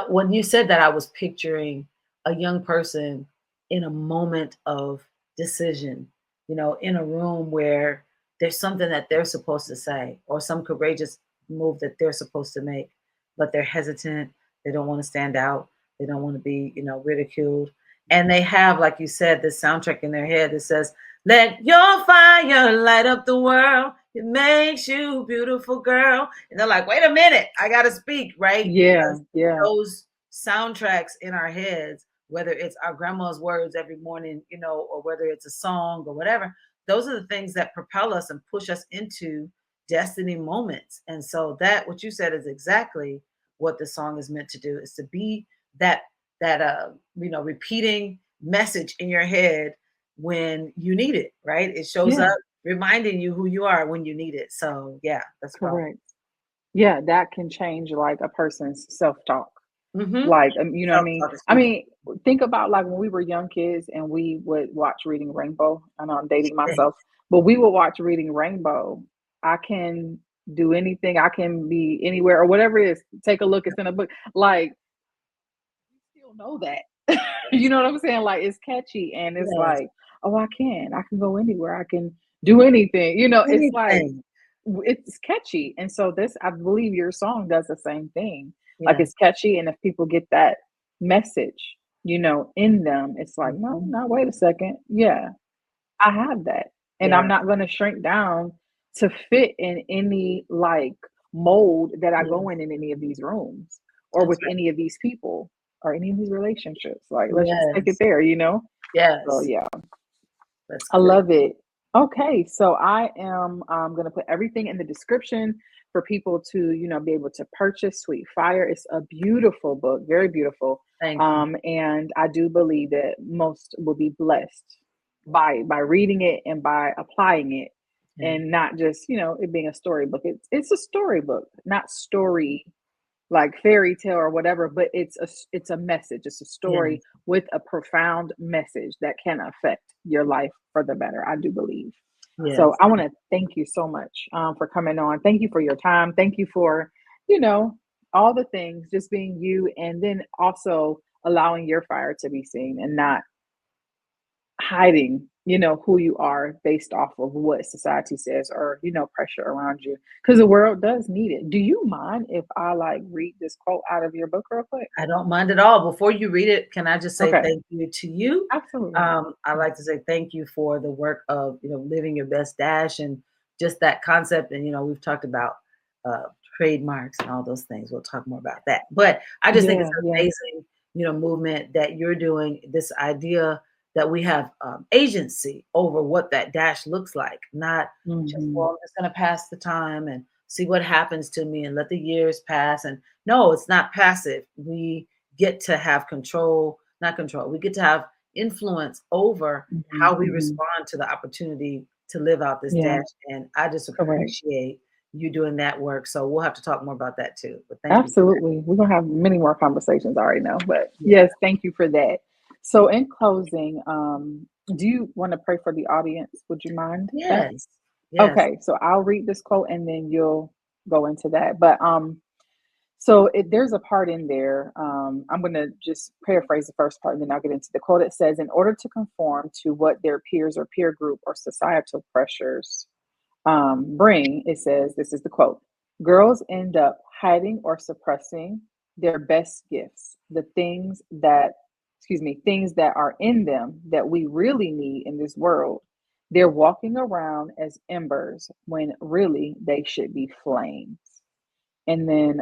Speaker 2: when you said that, I was picturing a young person in a moment of decision, in a room where there's something that they're supposed to say or some courageous move that they're supposed to make, but they're hesitant. They don't want to stand out. They don't want to be, ridiculed. And they have, like you said, this soundtrack in their head that says, let your fire light up the world. It makes you beautiful, girl. And they're like, wait a minute, I got to speak, right?
Speaker 1: Yeah.
Speaker 2: Because
Speaker 1: Yeah.
Speaker 2: those soundtracks in our heads, whether it's our grandma's words every morning, or whether it's a song or whatever, those are the things that propel us and push us into destiny moments. And so that what you said is exactly what the song is meant to do, is to be that repeating message in your head when you need it, right? It shows up
Speaker 1: Yeah.
Speaker 2: reminding you who you are when you need it. So yeah, that's powerful.
Speaker 1: Correct. Yeah, that can change like a person's self-talk.
Speaker 2: Mm-hmm.
Speaker 1: Like, you know what I mean?
Speaker 2: Self-talk is
Speaker 1: I
Speaker 2: huge.
Speaker 1: mean, think about like when we were young kids and we would watch Reading Rainbow. I know I'm dating myself, but we would watch Reading Rainbow. I can do anything. I can be anywhere or whatever it is. Take a look. It's in a book. Like, you still know that. You
Speaker 2: Yes.
Speaker 1: know what I'm saying? Like, it's catchy and it's
Speaker 2: Yes.
Speaker 1: like, oh, I can. I can go anywhere. I can do anything. It's like
Speaker 2: Anything.
Speaker 1: it's catchy. And so this, I believe your song does the same thing. Like
Speaker 2: Yes.
Speaker 1: it's catchy. And if people get that message, in them, it's like, no,
Speaker 2: Mhm.
Speaker 1: no, wait a second. Yeah, I have that. And I'm
Speaker 2: Yeah.
Speaker 1: not going to shrink down to fit in any like mold that I go
Speaker 2: Yes.
Speaker 1: in any of these rooms or
Speaker 2: That's
Speaker 1: with
Speaker 2: right.
Speaker 1: any of these people or any of these relationships. Like, let's just take it
Speaker 2: Yes.
Speaker 1: there. So,
Speaker 2: Yes.
Speaker 1: yeah.
Speaker 2: That's
Speaker 1: I
Speaker 2: good.
Speaker 1: love it. Okay, so I am going to put everything in the description for people to, be able to purchase Sweet Fire. It's a beautiful book, very beautiful.
Speaker 2: Thank you.
Speaker 1: And I do believe that most will be blessed by reading it and by applying it,
Speaker 2: Yeah.
Speaker 1: and not just, it being a storybook. It's a storybook, not story like fairy tale or whatever, but it's a message. It's a story
Speaker 2: Yes,
Speaker 1: with a profound message that can affect your life for the better, I do believe. So
Speaker 2: yes.
Speaker 1: I want to thank you so much for coming on. Thank you for your time. Thank you for, you know, all the things, just being you, and then also allowing your fire to be seen and not hiding, who you are based off of what society says or, pressure around you. Because the world does need it. Do you mind if I like read this quote out of your book real quick?
Speaker 2: I don't mind at all. Before you read it, can I just say
Speaker 1: Okay,
Speaker 2: thank you to you?
Speaker 1: absolutely.
Speaker 2: I
Speaker 1: Mhm.
Speaker 2: like to say thank you for the work of, living your best dash and just that concept. And, we've talked about uh, trademarks and all those things. We'll talk more about that. But I just think it's
Speaker 1: Yeah,
Speaker 2: an
Speaker 1: yeah.
Speaker 2: amazing, movement that you're doing. This idea that we have agency over what that dash looks like, not just,
Speaker 1: Hmm.
Speaker 2: well, I'm just going to pass the time and see what happens to me and let the years pass. And no, it's not passive. We get to have control, not control. We get to have influence over
Speaker 1: Hmm.
Speaker 2: how we
Speaker 1: Hmm.
Speaker 2: respond to the opportunity to live out this
Speaker 1: Yeah,
Speaker 2: dash. And I just
Speaker 1: correct.
Speaker 2: appreciate you doing that work. So we'll have to talk more about that too. But thank you for that.
Speaker 1: Absolutely. We're gonna have many more conversations, I already know. But
Speaker 2: Yeah.
Speaker 1: yes, thank you for that. So in closing, do you want to pray for the audience? Would you mind that?
Speaker 2: Yes. Yes.
Speaker 1: Okay, so I'll read this quote and then you'll go into that. But so there's a part in there. I'm going to just paraphrase the first part and then I'll get into the quote. It says, in order to conform to what their peers or peer group or societal pressures bring, it says, this is the quote: girls end up hiding or suppressing their best gifts, the things that are in them that we really need in this world. They're walking around as embers when really they should be flames. And then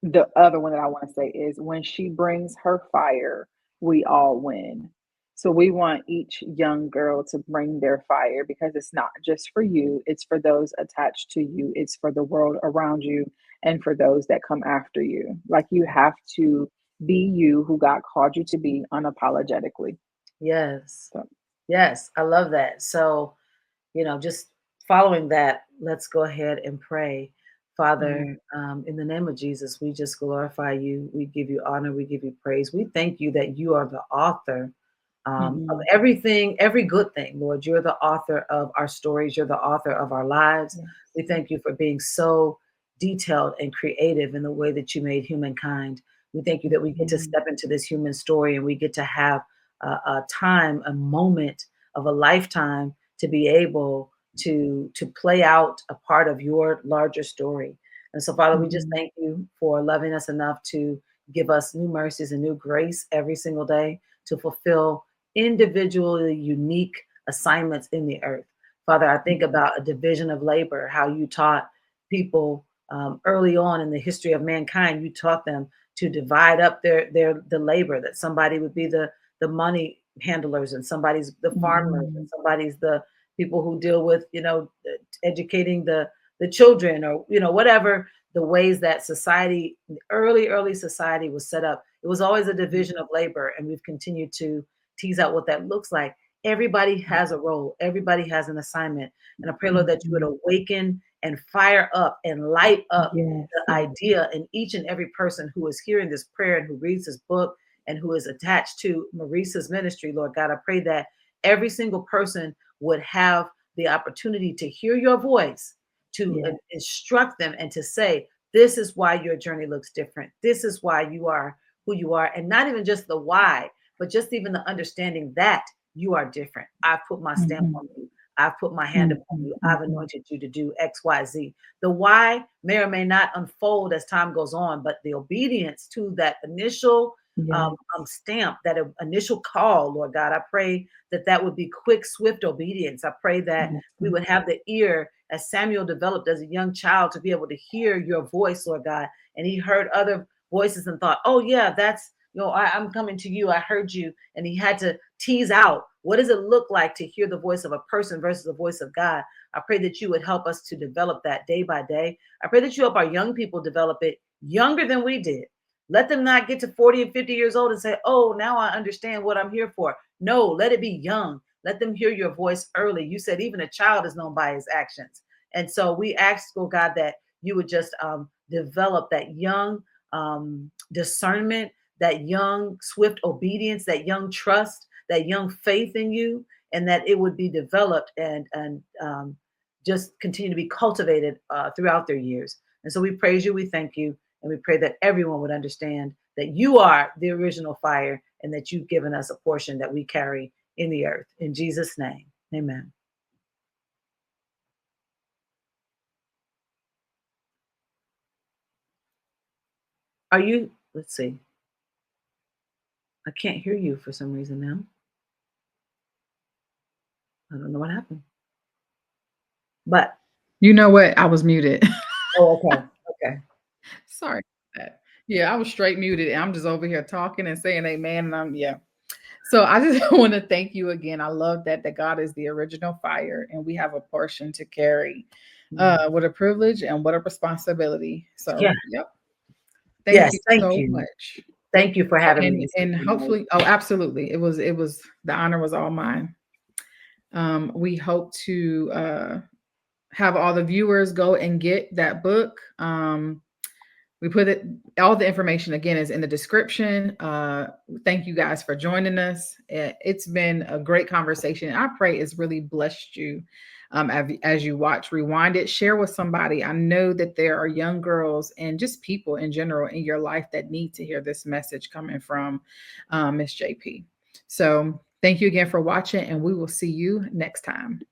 Speaker 1: the other one that I want to say is, when she brings her fire, we all win. So we want each young girl to bring their fire because it's not just for you, it's for those attached to you, it's for the world around you, and for those that come after you. Like, you have to be you who God called you to be unapologetically.
Speaker 2: Yes.
Speaker 1: So,
Speaker 2: Yes. I love that. So, just following that, let's go ahead and pray.
Speaker 1: mhm,
Speaker 2: Father, in the name of Jesus, we just glorify you. We give you honor. We give you praise. We thank you that you are the author of
Speaker 1: mhm,
Speaker 2: everything, every good thing, Lord. You're the author of our stories. You're the author of our lives.
Speaker 1: yes,
Speaker 2: We thank you for being so detailed and creative in the way that you made humankind. We thank you that we get to
Speaker 1: mhm,
Speaker 2: step into this human story and we get to have a time, a moment of a lifetime to be able to play out a part of your larger story. And so, Father, we just
Speaker 1: mhm,
Speaker 2: thank you for loving us enough to give us new mercies and new grace every single day to fulfill individually unique assignments in the earth. Father, I think
Speaker 1: mhm,
Speaker 2: about a division of labor, how you taught people early on in the history of mankind. You taught them to divide up their the labor, that somebody would be the money handlers and somebody's the farmers and
Speaker 1: mhm,
Speaker 2: somebody's the people who deal with educating the children, or whatever the ways that society, early society was set up. It was always a
Speaker 1: mhm,
Speaker 2: division of labor, and we've continued to tease out what that looks like. Everybody has a role, everybody has an assignment, and I pray, Lord, that you would
Speaker 1: mhm.
Speaker 2: awaken and fire up and light up
Speaker 1: Yes,
Speaker 2: the
Speaker 1: yes.
Speaker 2: idea in each and every person who is hearing this prayer and who reads this book and who is attached to Marisa's ministry. Lord God, I pray that every single person would have the opportunity to hear your voice, to
Speaker 1: Yes.
Speaker 2: instruct them and to say, this is why your journey looks different. This is why you are who you are. And not even just the why, but just even the understanding that you are different. I've put my stamp
Speaker 1: Mhm,
Speaker 2: on you. I've put my hand upon
Speaker 1: mhm,
Speaker 2: you. I've
Speaker 1: mhm.
Speaker 2: anointed you to do X, Y, Z. The why may or may not unfold as time goes on, but the obedience to that initial
Speaker 1: Yes,
Speaker 2: stamp, that initial call, Lord God, I pray that that would be quick, swift obedience. I pray that
Speaker 1: yes,
Speaker 2: we
Speaker 1: Lord.
Speaker 2: would have the ear as Samuel developed as a young child to be able to hear your voice, Lord God. And he heard other voices and thought, oh, yeah, that's, I'm coming to you. I heard you. And he had to tease out, what does it look like to hear the voice of a person versus the voice of God? I pray that you would help us to develop that day by day. I pray that you help our young people develop it younger than we did. Let them not get to 40 and 50 years old and say, oh, now I understand what I'm here for. No, let it be young. Let them hear your voice early. You said even a child is known by his actions. And so we ask, oh God, that you would just develop that young discernment, that young swift obedience, that young trust, that young faith in you, and that it would be developed and just continue to be cultivated throughout their years. And so we praise you, we thank you, and we pray that everyone would understand that you are the original fire and that you've given us a portion that we carry in the earth. In Jesus' name, amen. Are you, let's see, I can't hear you for some reason now. I don't know what happened. But,
Speaker 1: You know what? I was muted.
Speaker 2: oh, okay. Okay.
Speaker 1: Sorry about that. Yeah, I was straight muted. I'm just over here talking and saying amen. And yeah. So I just want to thank you again. I love that God is the original fire and we have a portion to carry. What a privilege and what a responsibility. So,
Speaker 2: Yeah.
Speaker 1: yep. Thank
Speaker 2: Yes.
Speaker 1: you
Speaker 2: Thank
Speaker 1: so
Speaker 2: you.
Speaker 1: much.
Speaker 2: Thank you for having me.
Speaker 1: And hopefully, oh, absolutely. It was the honor was all mine. We hope to have all the viewers go and get that book. We put it, all the information again is in the description. Thank you guys for joining us. It's been a great conversation. I pray it's really blessed you as you watch, rewind it, share with somebody. I know that there are young girls and just people in general in your life that need to hear this message coming from Miss JP. So thank you again for watching, and we will see you next time.